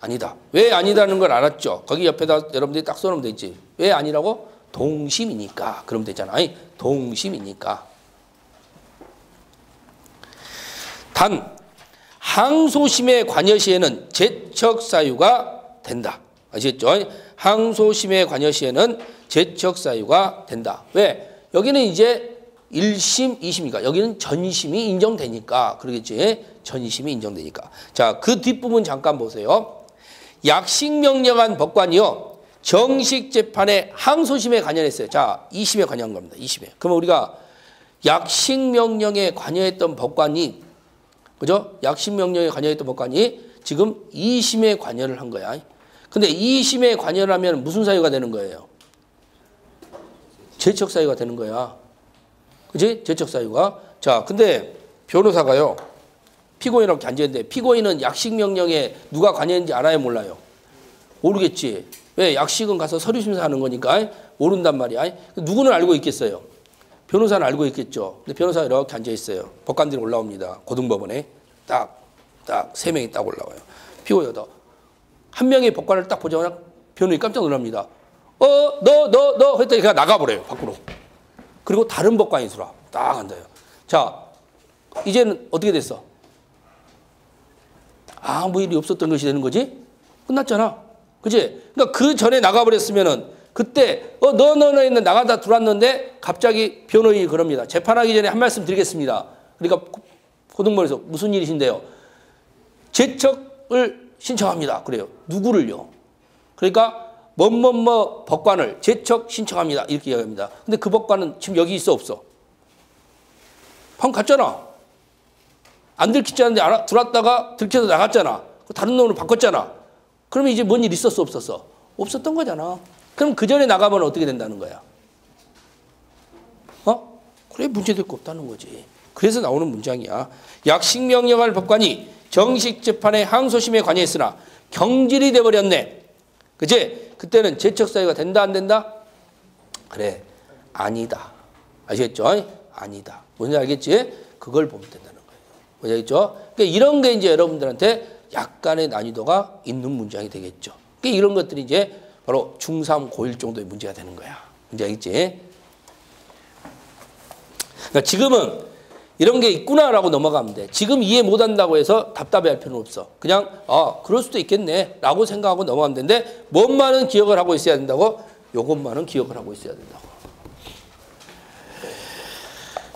아니다. 왜 아니다는 걸 알았죠? 거기 옆에다 여러분들이 딱 써놓으면 되지. 왜 아니라고? 동심이니까. 그러면 되잖아. 동심이니까. 단 항소심의 관여 시에는 제척 사유가 된다. 아시겠죠? 항소심의 관여 시에는 제척 사유가 된다. 왜? 여기는 이제 1심, 2심이니까 여기는 전심이 인정되니까. 그러겠지? 전심이 인정되니까. 자, 그 뒷부분 잠깐 보세요. 약식명령한 법관이요. 정식 재판에 항소심에 관여했어요. 자, 2심에 관여한 겁니다. 2심에. 그러면 우리가 약식명령에 관여했던 법관이, 그죠? 약식명령에 관여했던 법관이 지금 2심에 관여를 한 거야. 근데 2심에 관여를 하면 무슨 사유가 되는 거예요? 제척 사유가 되는 거야. 그지? 제척 사유가. 자, 근데 변호사가요. 피고인하고 이렇게 앉아있는데 피고인은 약식명령에 누가 관여했는지 알아요? 몰라요? 모르겠지. 왜? 약식은 가서 서류 심사하는 거니까 모른단 말이야. 누구는 알고 있겠어요? 변호사는 알고 있겠죠. 근데 변호사가 이렇게 앉아있어요. 법관들이 올라옵니다. 고등법원에. 딱 3명이 딱 올라와요. 피고인도. 한 명의 법관을 딱 보자마자 변호인이 깜짝 놀랍니다. 너 했더니 그냥 나가버려요. 밖으로. 그리고 다른 법관이 들어와. 딱 앉아요. 자, 이제는 어떻게 됐어? 아무 일이 없었던 것이 되는 거지? 끝났잖아. 그치? 그러니까 그 전에 나가버렸으면은 그때 너 했는데 나가다 들어왔는데 갑자기 변호인이 그럽니다. 재판하기 전에 한 말씀 드리겠습니다. 그러니까 고등법원에서 무슨 일이신데요? 제척을 신청합니다. 그래요. 누구를요? 그러니까 뭐뭐뭐 법관을 제척 신청합니다. 이렇게 이야기합니다. 근데 그 법관은 지금 여기 있어 없어? 방금 갔잖아. 안 들키지 않는데 들어왔다가 들켜서 나갔잖아. 다른 놈으로 바꿨잖아. 그러면 이제 뭔 일 있었어 없었어? 없었던 거잖아. 그럼 그 전에 나가면 어떻게 된다는 거야? 그래 문제될 거 없다는 거지. 그래서 나오는 문장이야. 약식명령할 법관이 정식 재판의 항소심에 관여했으나 경질이 돼버렸네. 그치? 그때는 제척 사유가 된다 안 된다? 그래 아니다. 아시겠죠? 아니다. 뭔지 알겠지? 그걸 보면 된다는 거예요. 뭔지 알겠죠? 그러니까 이런 게 이제 여러분들한테 약간의 난이도가 있는 문장이 되겠죠. 그러니까 이런 것들이 이제 바로 중3, 고1 정도의 문제가 되는 거야. 뭔지 알겠지? 그러니까 지금은 이런 게 있구나라고 넘어가면 돼. 지금 이해 못한다고 해서 답답해할 필요는 없어. 그냥 그럴 수도 있겠네 라고 생각하고 넘어가면 되는데 뭔만은 기억을 하고 있어야 된다고? 요것만은 기억을 하고 있어야 된다고.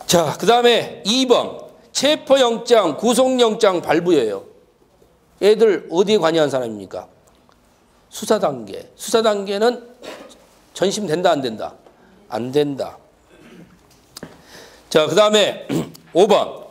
자, 그 다음에 2번. 체포영장, 구속영장 발부예요. 애들 어디에 관여한 사람입니까? 수사 단계. 수사 단계는 전심 된다, 안 된다? 안 된다. 자, 그 다음에 5번.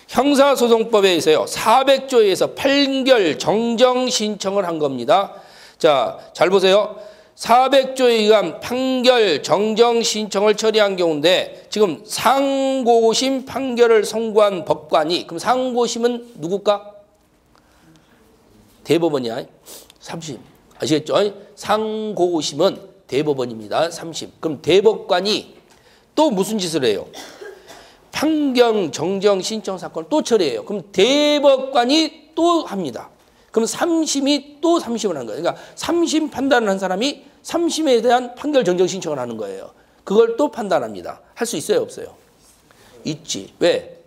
형사소송법에 의해서요. 400조에 의해서 판결 정정 신청을 한 겁니다. 자, 잘 보세요. 400조에 의한 판결 정정 신청을 처리한 경우인데 지금 상고심 판결을 선고한 법관이, 그럼 상고심은 누굴까? 대법원이야. 3심. 아시겠죠? 상고심은 대법원입니다. 3심. 그럼 대법관이 또 무슨 짓을 해요? 판결 정정 신청 사건을 또 처리해요. 그럼 대법관이 또 합니다. 그럼 3심이 또 3심을 하는 거예요. 그러니까 3심 판단을 한 사람이 3심에 대한 판결 정정 신청을 하는 거예요. 그걸 또 판단합니다. 할 수 있어요, 없어요? 있지. 왜?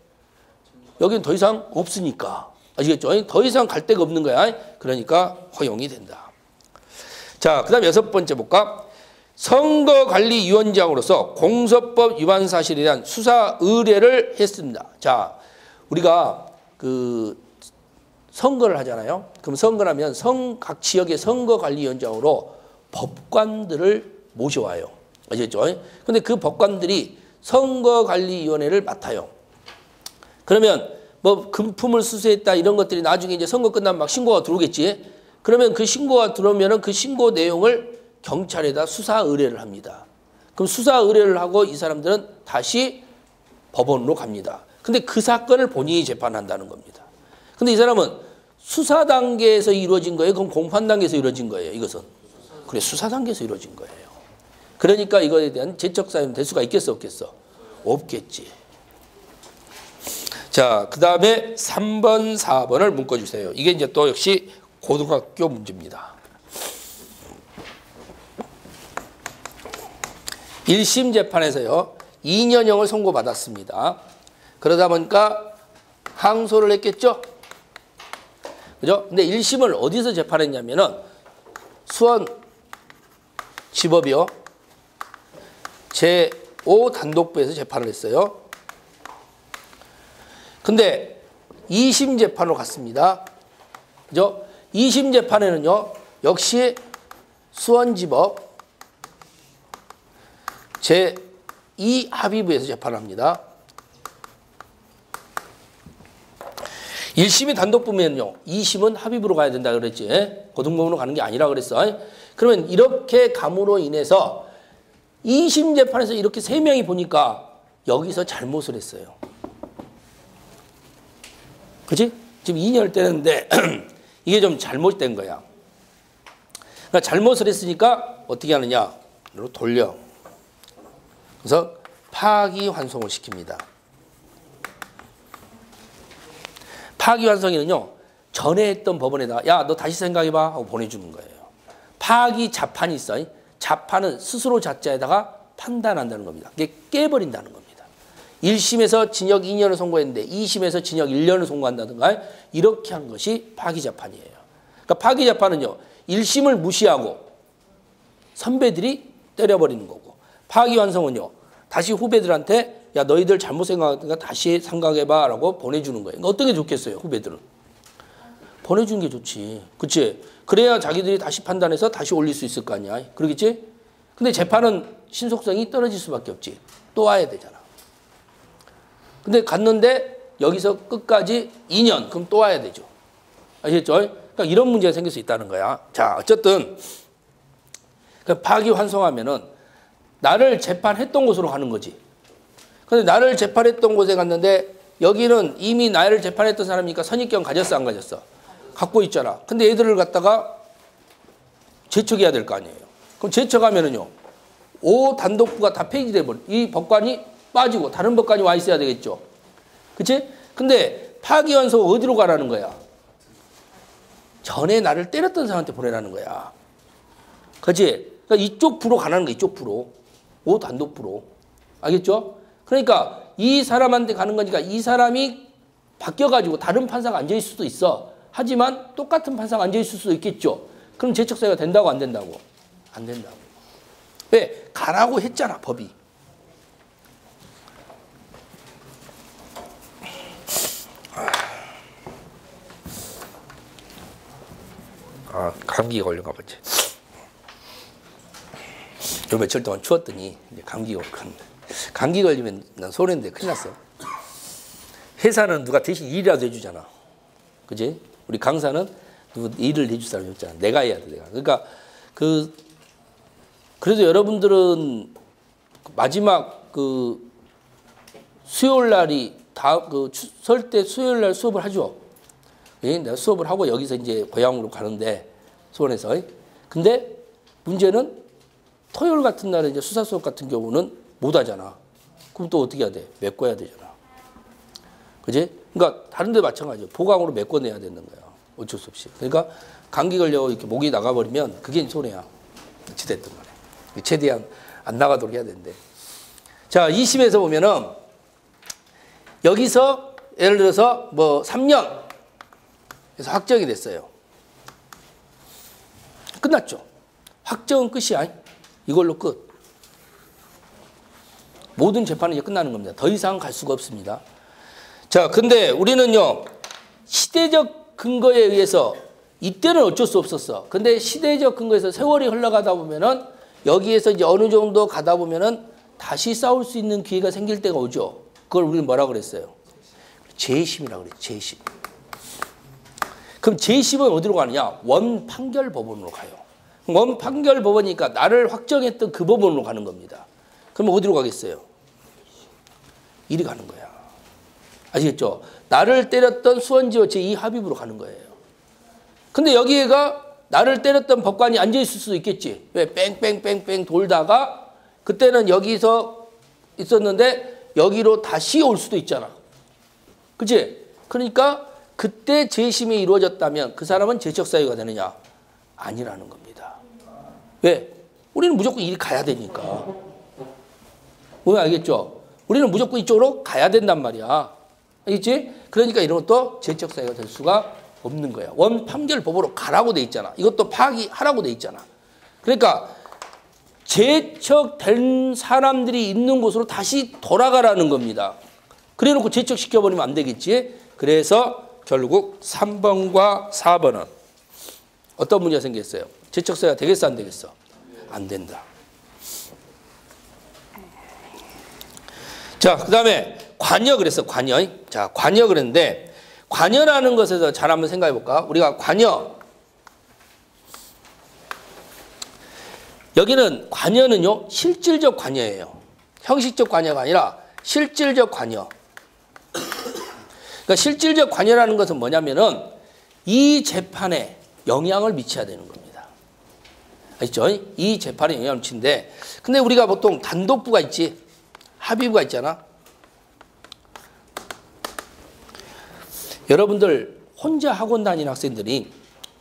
여기는 더 이상 없으니까. 아시겠죠? 더 이상 갈 데가 없는 거야. 그러니까 허용이 된다. 자, 그 다음 6번째 볼까? 선거관리위원장으로서 공소법 위반 사실에 대한 수사 의뢰를 했습니다. 자, 우리가 선거를 하잖아요. 그럼 선거를 하면 각 지역의 선거관리위원장으로 법관들을 모셔와요. 아시겠죠? 근데 그 법관들이 선거관리위원회를 맡아요. 그러면 뭐 금품을 수수했다 이런 것들이 나중에 이제 선거 끝나면 막 신고가 들어오겠지. 그러면 그 신고가 들어오면은 그 신고 내용을 경찰에다 수사 의뢰를 합니다. 그럼 수사 의뢰를 하고 이 사람들은 다시 법원으로 갑니다. 근데 그 사건을 본인이 재판한다는 겁니다. 근데 이 사람은 수사 단계에서 이루어진 거예요? 그럼 공판 단계에서 이루어진 거예요? 이것은? 그래, 수사 단계에서 이루어진 거예요. 그러니까 이거에 대한 제적 사유는 될 수가 있겠어, 없겠어? 없겠지. 자, 그 다음에 3번, 4번을 묶어주세요. 이게 이제 또 역시 고등학교 문제입니다. 1심 재판에서요, 2년형을 선고받았습니다. 그러다 보니까 항소를 했겠죠? 그죠? 근데 1심을 어디서 재판했냐면은 수원 지법이요. 제5 단독부에서 재판을 했어요. 근데 2심 재판으로 갔습니다. 그죠? 2심 재판에는요, 역시 수원지법 제2 합의부에서 재판을 합니다. 1심이 단독부면요, 2심은 합의부로 가야 된다 그랬지. 고등법원으로 가는 게 아니라 그랬어. 그러면 이렇게 감으로 인해서 2심 재판에서 이렇게 3명이 보니까 여기서 잘못을 했어요. 그치? 지금 2년을 떼는데 이게 좀 잘못된 거야. 그러니까 잘못을 했으니까 어떻게 하느냐? 이로 돌려. 그래서 파기환송을 시킵니다. 파기환송에는요, 전에 했던 법원에다가 야, 너 다시 생각해봐 하고 보내주는 거예요. 파기 자판이 있어. 자판은 스스로 자자에다가 판단한다는 겁니다. 이게 깨버린다는 겁니다. 1심에서 징역 2년을 선고했는데 2심에서 징역 1년을 선고한다든가 이렇게 한 것이 파기자판이에요. 그러니까 파기자판은요, 1심을 무시하고 선배들이 때려버리는 거고, 파기환송은요, 다시 후배들한테 야, 너희들 잘못 생각하니까 다시 생각해봐 라고 보내주는 거예요. 그러니까 어떤 게 좋겠어요, 후배들은? 보내주는 게 좋지. 그치? 그래야 자기들이 다시 판단해서 다시 올릴 수 있을 거 아니야. 그러겠지? 근데 재판은 신속성이 떨어질 수밖에 없지. 또 와야 되잖아. 근데 갔는데 여기서 끝까지 2년, 그럼 또 와야 되죠. 아시겠죠? 그러니까 이런 문제가 생길 수 있다는 거야. 자, 어쨌든 파기환송하면은 나를 재판했던 곳으로 가는 거지. 근데 나를 재판했던 곳에 갔는데 여기는 이미 나를 재판했던 사람이니까 선입견 가졌어, 안 가졌어? 갖고 있잖아. 근데 얘들을 갖다가 제척해야 될 거 아니에요. 그럼 제척하면은요, 5 단독부가 다 폐지돼 버려. 이 법관이 빠지고 다른 법관이 와 있어야 되겠죠. 그치? 근데 파기환송 어디로 가라는 거야? 전에 나를 때렸던 사람한테 보내라는 거야. 그치? 그러니까 이쪽 부로 가라는 거야, 이쪽 부로. 5 단독부로. 알겠죠? 그러니까 이 사람한테 가는 거니까 이 사람이 바뀌어가지고 다른 판사가 앉아있을 수도 있어. 하지만 똑같은 판사가 앉아있을 수도 있겠죠. 그럼 제척사유가 된다고 안 된다고? 안 된다고. 왜? 가라고 했잖아, 법이. 감기 걸린가 보지. 요 며칠 동안 추웠더니 이제 감기 걸렸는데, 감기 걸리면 난 손해인데 큰일 났어. 회사는 누가 대신 일이라도 해주잖아. 그지? 우리 강사는 누구 일을 해줄 사람이 없잖아. 내가 해야 돼, 내가. 그러니까 그래도 여러분들은 마지막 수요일 날이 설 때 수요일 날 수업을 하죠. 예? 내가 수업을 하고 여기서 이제 고향으로 가는데 수원에서. 근데 문제는 토요일 같은 날에 이제 수사 수업 같은 경우는 못 하잖아. 그럼 또 어떻게 해야 돼? 메꿔야 되잖아. 그지? 그러니까 다른 데 마찬가지야. 보강으로 메꿔내야 되는 거야. 어쩔 수 없이. 그러니까 감기 걸려 이렇게 목이 나가버리면 그게 손해야. 어찌됐든 간에. 최대한 안 나가도록 해야 되는데. 자, 2심에서 보면은 여기서 예를 들어서 뭐 3년 그래서 확정이 됐어요. 끝났죠. 확정은 끝이야. 이걸로 끝. 모든 재판은 이제 끝나는 겁니다. 더 이상 갈 수가 없습니다. 자, 근데 우리는요, 시대적 근거에 의해서 이때는 어쩔 수 없었어. 근데 시대적 근거에서 세월이 흘러가다 보면은 여기에서 이제 어느 정도 가다 보면은 다시 싸울 수 있는 기회가 생길 때가 오죠. 그걸 우리는 뭐라 그랬어요? 재심이라고 그랬죠. 재심. 그럼 재심은 어디로 가느냐? 원판결 법원으로 가요. 원판결 법원이니까 나를 확정했던 그 법원으로 가는 겁니다. 그럼 어디로 가겠어요? 이리 가는 거야. 아시겠죠? 나를 때렸던 수원지와 제2합의부로 가는 거예요. 근데 여기가 나를 때렸던 법관이 앉아있을 수도 있겠지. 왜? 뺑뺑뺑뺑 돌다가 그때는 여기서 있었는데 여기로 다시 올 수도 있잖아. 그치? 그러니까 그때 재심이 이루어졌다면 그 사람은 재척 사유가 되느냐? 아니라는 겁니다. 왜? 우리는 무조건 이리 가야 되니까. 왜 알겠죠? 우리는 무조건 이쪽으로 가야 된단 말이야. 알겠지? 그러니까 이런 것도 재척 사유가 될 수가 없는 거야. 원판결 법으로 가라고 돼 있잖아. 이것도 파기하라고 돼 있잖아. 그러니까 재척된 사람들이 있는 곳으로 다시 돌아가라는 겁니다. 그래놓고 재척시켜버리면 안 되겠지. 그래서 결국 3번과 4번은 어떤 문제가 생겼어요? 재척사유가 되겠어 안 되겠어? 안 된다. 자, 그 다음에 관여 그랬어. 관여. 자, 관여 그랬는데 관여라는 것에서 잘 한번 생각해 볼까? 우리가 관여. 여기는 관여는요. 실질적 관여예요. 형식적 관여가 아니라 실질적 관여. 그러니까 실질적 관여라는 것은 뭐냐면은 이 재판에 영향을 미쳐야 되는 겁니다. 아시죠? 이 재판에 영향을 미치는데 근데 우리가 보통 단독부가 있지. 합의부가 있잖아. 여러분들 혼자 학원 다니는 학생들이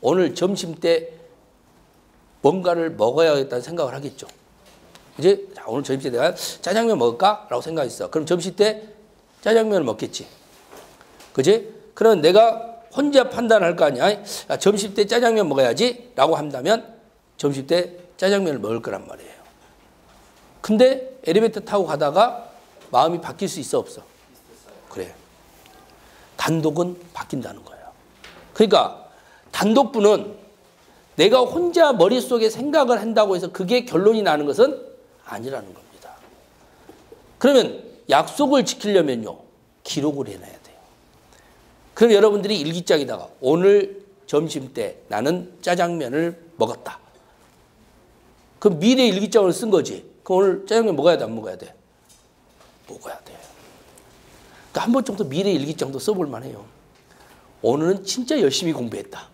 오늘 점심 때 뭔가를 먹어야겠다는 생각을 하겠죠. 이제 자, 오늘 점심 때 내가 짜장면 먹을까? 라고 생각했어. 그럼 점심 때 짜장면을 먹겠지. 그지? 그럼 내가 혼자 판단할 거 아니야? 야, 점심 때 짜장면 먹어야지 라고 한다면 점심 때 짜장면을 먹을 거란 말이에요. 근데 엘리베이터 타고 가다가 마음이 바뀔 수 있어 없어? 그래. 단독은 바뀐다는 거예요. 그러니까 단독부는 내가 혼자 머릿속에 생각을 한다고 해서 그게 결론이 나는 것은 아니라는 겁니다. 그러면 약속을 지키려면요. 기록을 해놔야 돼요. 그럼 여러분들이 일기장에다가 오늘 점심 때 나는 짜장면을 먹었다. 그럼 미래 일기장을 쓴 거지. 그럼 오늘 짜장면 먹어야 돼? 안 먹어야 돼? 먹어야 돼. 그러니까 한 번 정도 미래 일기장도 써볼 만해요. 오늘은 진짜 열심히 공부했다.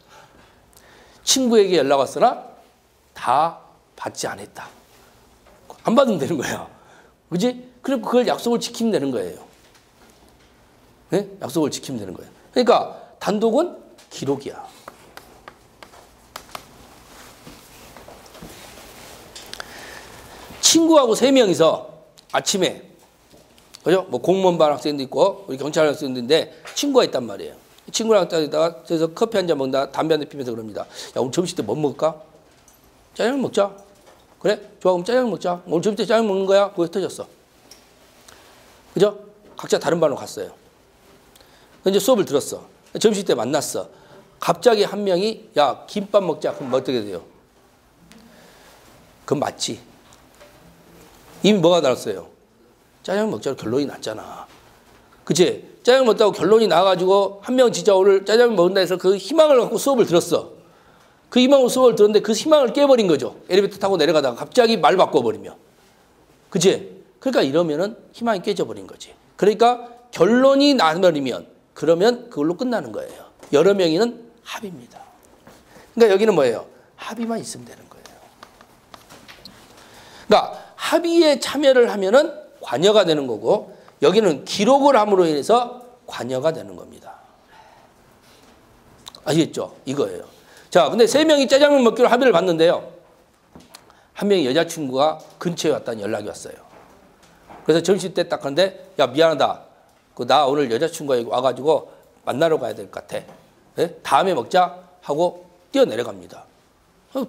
친구에게 연락 왔으나 다 받지 않았다. 안 받으면 되는 거야. 그지? 그리고 그걸 약속을 지키면 되는 거예요. 네? 약속을 지키면 되는 거예요. 그러니까 단독은 기록이야. 친구하고 3명이서 아침에 그죠? 뭐 공무원반 학생도 있고 우리 경찰 학생도 있는데 친구가 있단 말이에요. 친구랑 따다가 그래서 커피 한 잔 먹다 담배 한 대 피면서 그럽니다. 야, 오늘 점심 때 뭐 먹을까? 짜장면 먹자. 그래? 좋아, 그럼 짜장면 먹자. 오늘 점심 때 짜장면 먹는 거야? 그거 흩어졌어. 그죠? 각자 다른 반으로 갔어요. 이제 수업을 들었어. 점심 때 만났어. 갑자기 한 명이 야 김밥 먹자. 그럼 어떻게 돼요? 그건 맞지. 이미 뭐가 나왔어요? 짜장면 먹자고 결론이 났잖아. 그치? 짜장면 먹자고 결론이 나가지고 한 명 진짜 오늘 짜장면 먹는다 해서 그 희망을 갖고 수업을 들었어. 그 희망으로 수업을 들었는데 그 희망을 깨버린 거죠. 엘리베이터 타고 내려가다가 갑자기 말 바꿔버리면. 그치? 그러니까 이러면은 희망이 깨져버린 거지. 그러니까 결론이 나버리면 그러면 그걸로 끝나는 거예요. 여러 명이는 합의입니다. 그러니까 여기는 뭐예요? 합의만 있으면 되는 거예요. 그러니까 합의에 참여를 하면은 관여가 되는 거고 여기는 기록을 함으로 인해서 관여가 되는 겁니다. 아시겠죠? 이거예요. 자, 근데 세 명이 짜장면 먹기로 합의를 봤는데요. 한 명이 여자친구가 근처에 왔다는 연락이 왔어요. 그래서 점심 때 딱 하는데 야 미안하다. 나 오늘 여자친구가 여기 와가지고 만나러 가야 될 것 같아. 네? 다음에 먹자 하고 뛰어내려갑니다.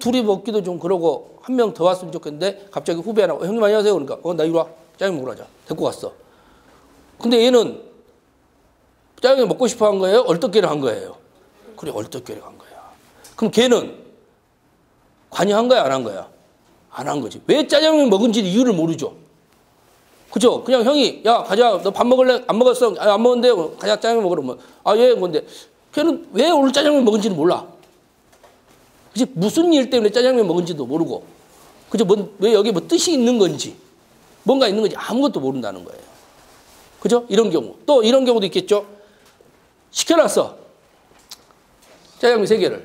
둘이 먹기도 좀 그러고 한 명 더 왔으면 좋겠는데 갑자기 후배 하나 형님 안녕하세요. 그러니까 나 이리 와. 짜장면 먹으러 가자. 데리고 갔어. 근데 얘는 짜장면 먹고 싶어 한 거예요? 얼떨결에 한 거예요? 그래 얼떨결에 한 거야. 그럼 걔는 관여한 거야 안 한 거야? 안 한 거지. 왜 짜장면 먹은지 이유를 모르죠. 그죠? 그냥 형이 야 가자 너 밥 먹을래? 안 먹었어? 아, 안 먹었는데 가자 짜장면 먹으러. 뭐. 아 예 뭔데? 걔는 왜 오늘 짜장면 먹은지는 몰라. 그치? 무슨 일 때문에 짜장면 먹은지도 모르고 그죠? 왜 여기 뭐 뜻이 있는 건지 뭔가 있는 건지 아무것도 모른다는 거예요. 그죠? 이런 경우. 또 이런 경우도 있겠죠? 시켜놨어. 짜장면 3개를.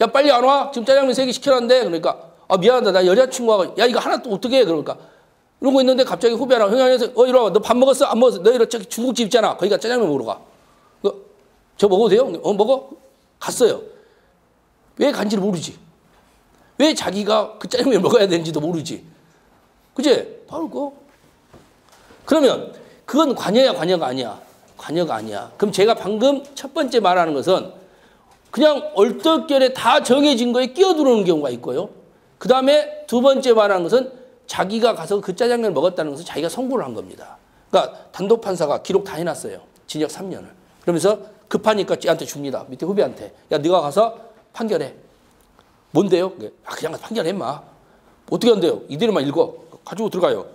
야 빨리 안 와? 지금 짜장면 3개 시켜놨는데 그러니까 아 미안하다 나 여자친구가 야 이거 하나 또 어떻게 해? 그러니까 이러고 있는데 갑자기 후배랑 형이 안녕하세요. 이리 와. 너 밥 먹었어? 안 먹었어? 너 이리 저기 중국집 있잖아. 거기가 짜장면 먹으러 가. 저 먹어도 돼요? 먹어? 갔어요. 왜 간지를 모르지. 왜 자기가 그 짜장면 먹어야 되는지도 모르지. 그치? 바로 그거. 그러면 그건 관여야 관여가 아니야. 관여가 아니야. 그럼 제가 방금 첫 번째 말하는 것은 그냥 얼떨결에 다 정해진 거에 끼어들어오는 경우가 있고요. 그 다음에 두 번째 말하는 것은 자기가 가서 그 짜장면을 먹었다는 것은 자기가 선고를 한 겁니다. 그러니까 단독 판사가 기록 다 해놨어요. 징역 3년을. 그러면서 급하니까 쟤한테 줍니다. 밑에 후배한테. 야 네가 가서 판결해. 뭔데요? 아 그냥 가서 판결해 마. 어떻게 한대요? 이대로만 읽어. 가지고 들어가요.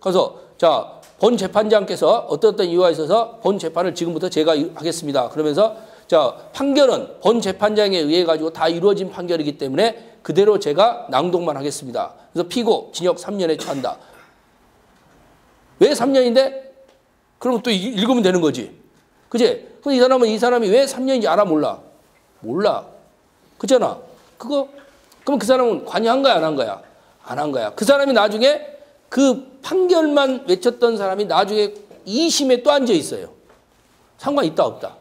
가서 자 본 재판장께서 어떤 이유가 있어서 본 재판을 지금부터 제가 하겠습니다. 그러면서 자 판결은 본 재판장에 의해 가지고 다 이루어진 판결이기 때문에 그대로 제가 낭독만 하겠습니다. 그래서 피고 징역 3년에 처한다. 왜 3년인데? 그러면 또 읽으면 되는 거지. 그치? 근데 이 사람이 왜 3년인지 알아 몰라? 몰라. 그잖아. 그럼 그 사람은 관여한 거야 안 한 거야? 안 한 거야. 그 사람이 나중에 그 판결만 외쳤던 사람이 나중에 2심에 또 앉아 있어요. 상관이 있다 없다?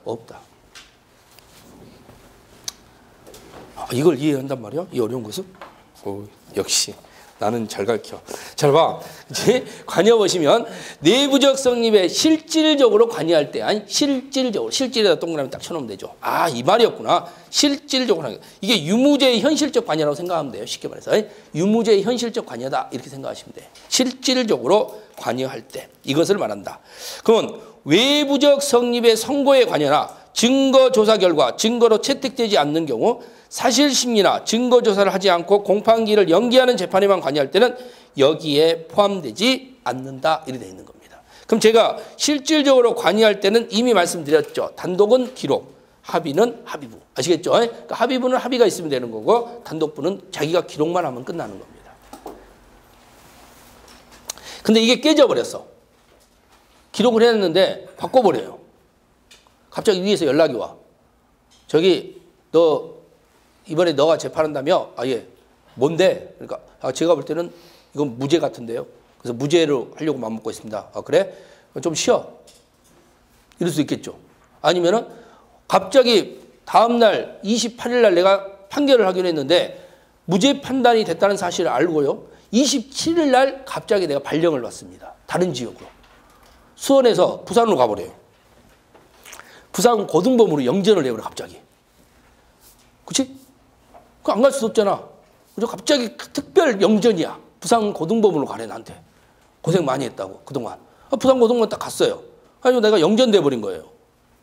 없다. 이걸 이해한단 말이야? 이 어려운 것을? 오, 역시 나는 잘 가르쳐. 잘 봐. 이제 관여 보시면 내부적 성립에 실질적으로 관여할 때 아니 실질적으로 실질에다 동그라미 딱 쳐놓으면 되죠. 아, 이 말이었구나. 실질적으로 하는 거. 이게 유무죄의 현실적 관여라고 생각하면 돼요. 쉽게 말해서 유무죄의 현실적 관여다 이렇게 생각하시면 돼요. 실질적으로 관여할 때 이것을 말한다. 그러면 외부적 성립의 선고의 관여나 증거조사 결과 증거로 채택되지 않는 경우 사실심리나 증거조사를 하지 않고 공판기일을 연기하는 재판에만 관여할 때는 여기에 포함되지 않는다 이렇게 되어 있는 겁니다. 그럼 제가 실질적으로 관여할 때는 이미 말씀드렸죠. 단독은 기록, 합의는 합의부. 아시겠죠? 그러니까 합의부는 합의가 있으면 되는 거고 단독부는 자기가 기록만 하면 끝나는 겁니다. 근데 이게 깨져버렸어. 기록을 했는데 바꿔버려요. 갑자기 위에서 연락이 와. 저기 너 이번에 너가 재판한다며? 아, 예. 뭔데? 그러니까 아, 제가 볼 때는 이건 무죄 같은데요. 그래서 무죄로 하려고 마음먹고 있습니다. 아, 그래? 좀 쉬어. 이럴 수 있겠죠. 아니면은 갑자기 다음날 28일 날 내가 판결을 하기로 했는데 무죄 판단이 됐다는 사실을 알고요. 27일 날 갑자기 내가 발령을 받습니다. 다른 지역으로. 수원에서 부산으로 가버려요. 부산 고등법으로 영전을 내버려 갑자기. 그치? 그 안 갈 수 없잖아. 그래서 갑자기 특별 영전이야. 부산 고등법원으로 가래 나한테. 고생 많이 했다고 그동안. 부산 고등법원 딱 갔어요. 아니 내가 영전돼 버린 거예요.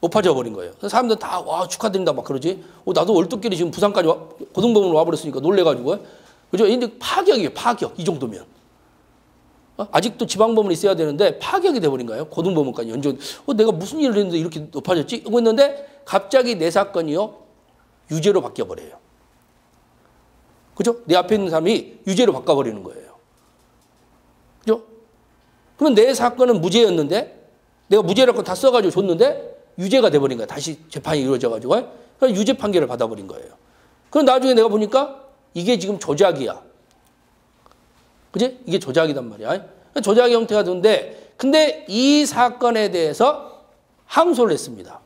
높아져 버린 거예요. 사람들 다 와 축하드린다 막 그러지. 나도 얼뚝결에 지금 부산까지 고등법원으로 와버렸으니까 놀래가지고. 그죠? 근데 파격이에요. 파격. 이 정도면. 아직도 지방법원이 있어야 되는데 파격이 돼버린 거예요. 고등법원까지 연전. 내가 무슨 일을 했는데 이렇게 높아졌지? 이러고 있는데 갑자기 내 사건이요. 유죄로 바뀌어버려요. 그죠? 내 앞에 있는 사람이 유죄로 바꿔버리는 거예요. 그죠? 그러면 내 사건은 무죄였는데 내가 무죄라고 다 써가지고 줬는데 유죄가 돼버린 거야. 다시 재판이 이루어져가지고. 그래서 유죄 판결을 받아버린 거예요. 그럼 나중에 내가 보니까 이게 지금 조작이야. 그지? 이게 조작이단 말이야. 조작의 형태가 되는데 근데 이 사건에 대해서 항소를 했습니다.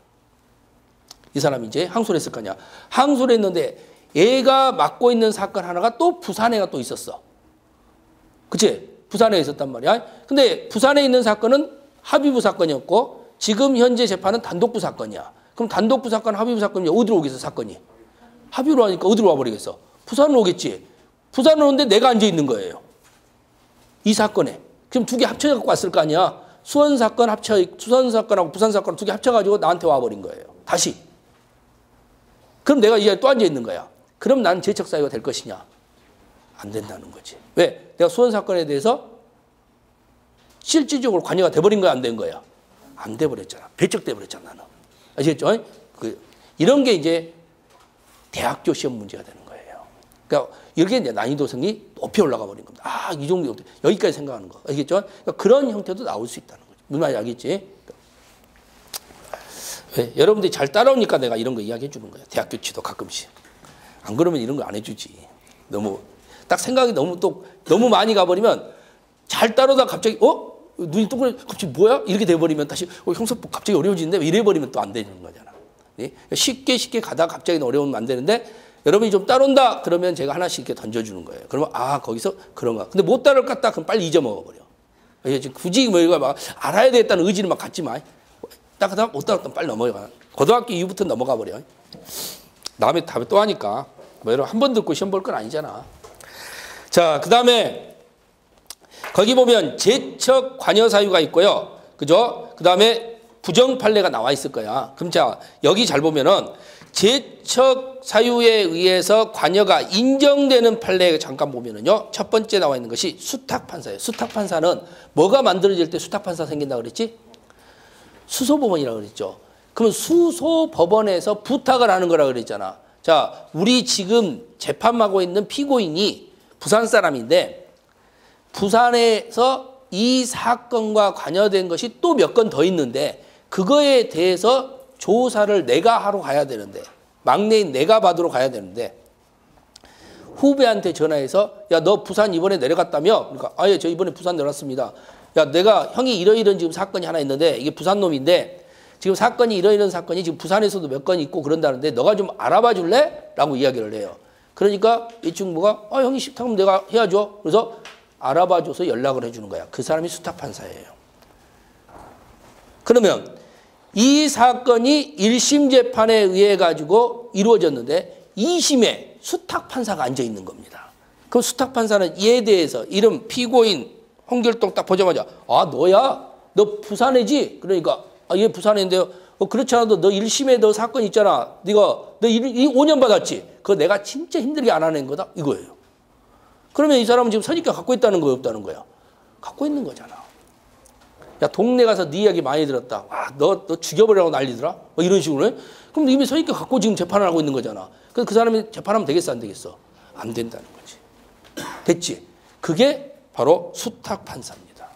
이 사람이 이제 항소를 했을 거냐. 항소를 했는데 얘가 맡고 있는 사건 하나가 또 부산에가 또 있었어. 그치? 부산에 있었단 말이야. 근데 부산에 있는 사건은 합의부 사건이었고 지금 현재 재판은 단독부 사건이야. 그럼 단독부 사건, 합의부 사건이 어디로 오겠어, 사건이? 합의로 하니까 어디로 와버리겠어? 부산으로 오겠지. 부산으로 오는데 내가 앉아 있는 거예요. 이 사건에. 그럼 두 개 합쳐갖고 왔을 거 아니야. 수원 사건하고 부산 사건 두 개 합쳐가지고 나한테 와버린 거예요. 다시. 그럼 내가 이제 또 앉아 있는 거야. 그럼 난 재척 사유가 될 것이냐? 안 된다는 거지. 왜? 내가 수원 사건에 대해서 실질적으로 관여가 돼버린 거야, 안 된 거야? 안 돼버렸잖아. 배척돼 버렸잖아, 나는. 아시겠죠? 이런 게 이제 대학교 시험 문제가 되는 거예요. 그러니까 이렇게 이제 난이도성이 높이 올라가 버린 겁니다. 이 정도 여기까지 생각하는 거. 아시겠죠? 그러니까 그런 형태도 나올 수 있다는 거죠. 무슨 말인지 알겠지? 왜? 여러분들이 잘 따라오니까 내가 이런 거 이야기해 주는 거예요. 대학교 치도 가끔씩. 안 그러면 이런 거 안 해주지. 너무 딱 생각이 너무 많이 가버리면 잘 따라오다 갑자기 눈이 동그랗게 갑자기 뭐야? 이렇게 돼버리면 다시 형사법 갑자기 어려워지는데 이래버리면 또 안 되는 거잖아. 네? 쉽게 가다가 갑자기 어려우면 안 되는데 여러분이 좀 따라온다 그러면 제가 하나씩 이렇게 던져주는 거예요. 그러면 거기서 그런가. 근데 못 따라올 것 같다 그럼 빨리 잊어먹어버려. 굳이 이거 막 알아야 되겠다는 의지는 막 갖지 마. 딱 하다가 못 따라왔다면 빨리 넘어가. 고등학교 이후부터 넘어가 버려. 다음에 또 하니까. 여러분 한 번 듣고 시험 볼 건 아니잖아. 자, 그 다음에 거기 보면 재척 관여 사유가 있고요. 그죠? 그 다음에 부정 판례가 나와 있을 거야. 그럼 자, 여기 잘 보면은 재척 사유에 의해서 관여가 인정되는 판례 잠깐 보면은요. 첫 번째 나와 있는 것이 수탁판사예요. 수탁판사는 뭐가 만들어질 때 수탁판사 생긴다 그랬지? 수소법원이라고 그랬죠. 그러면 수소법원에서 부탁을 하는 거라 그랬잖아. 자, 우리 지금 재판하고 있는 피고인이 부산 사람인데 부산에서 이 사건과 관여된 것이 또 몇 건 더 있는데 그거에 대해서 조사를 내가 하러 가야 되는데 막내인 내가 받으러 가야 되는데 후배한테 전화해서 야, 너 부산 이번에 내려갔다며? 그러니까 예, 저 이번에 부산 내려갔습니다. 야, 내가 형이 이러이런 지금 사건이 하나 있는데 이게 부산 놈인데 지금 사건이 이러이런 사건이 지금 부산에서도 몇 건 있고 그런다는데 너가 좀 알아봐 줄래? 라고 이야기를 해요. 그러니까 이 친구가 형이 싫다면 내가 해야죠. 그래서 알아봐줘서 연락을 해주는 거야. 그 사람이 수탁판사예요. 그러면 이 사건이 1심 재판에 의해 가지고 이루어졌는데 2심에 수탁판사가 앉아 있는 겁니다. 그럼 수탁판사는 이에 대해서 이름 피고인 홍길동 딱 보자마자 너야? 너 부산애지? 그러니까 얘 부산애인데요. 그렇지 않아도 너 1심에 너 사건 있잖아. 너 5년 받았지? 그거 내가 진짜 힘들게 안 하는 거다? 이거예요. 그러면 이 사람은 지금 선입견 갖고 있다는 거야, 없다는 거야? 갖고 있는 거잖아. 야, 동네 가서 네 이야기 많이 들었다. 너 죽여버리라고 난리더라? 뭐 이런 식으로 해? 그럼 이미 선입견 갖고 지금 재판을 하고 있는 거잖아. 그래서 그 사람이 재판하면 되겠어, 안 되겠어? 안 된다는 거지. 됐지? 그게 바로 수탁판사입니다.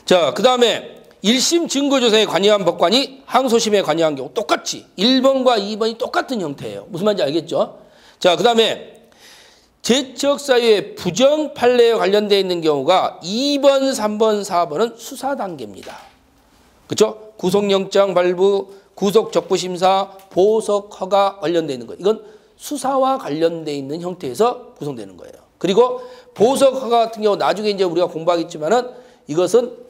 자, 그 다음에 1심 증거조사에 관여한 법관이 항소심에 관여한 경우 똑같이 1번과 2번이 똑같은 형태예요. 무슨 말인지 알겠죠? 자, 그 다음에 재척 사유의 부정 판례에 관련되어 있는 경우가 2번, 3번, 4번은 수사 단계입니다. 그렇죠? 구속영장 발부, 구속 적부 심사, 보석 허가 관련되어 있는 거. 이건 수사와 관련되어 있는 형태에서 구성되는 거예요. 그리고 보석 허가 같은 경우 나중에 이제 우리가 공부하겠지만은 이것은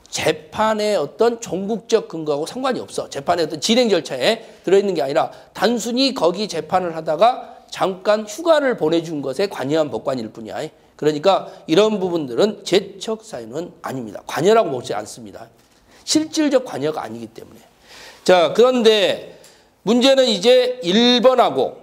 재판의 어떤 종국적 근거하고 상관이 없어. 재판의 어떤 진행 절차에 들어있는 게 아니라 단순히 거기 재판을 하다가 잠깐 휴가를 보내준 것에 관여한 법관일 뿐이야. 그러니까 이런 부분들은 재척 사유는 아닙니다. 관여라고 보지 않습니다. 실질적 관여가 아니기 때문에. 자, 그런데 문제는 이제 1번하고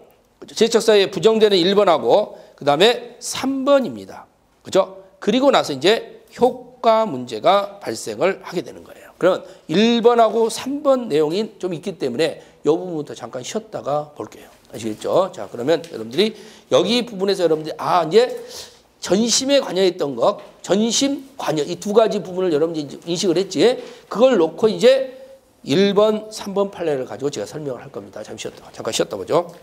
제척사유에 부정되는 1번하고 그다음에 3번입니다. 그죠? 그리고 나서 이제 효과 문제가 발생을 하게 되는 거예요. 그러면 1번하고 3번 내용이 좀 있기 때문에 이 부분부터 잠깐 쉬었다가 볼게요. 아시겠죠? 자, 그러면 여러분들이 여기 부분에서 여러분들이 이제 전심에 관여했던 것, 전심 관여 이 두 가지 부분을 여러분들이 인식을 했지. 그걸 놓고 이제 1번, 3번 판례를 가지고 제가 설명을 할 겁니다. 잠깐 쉬었다 보죠.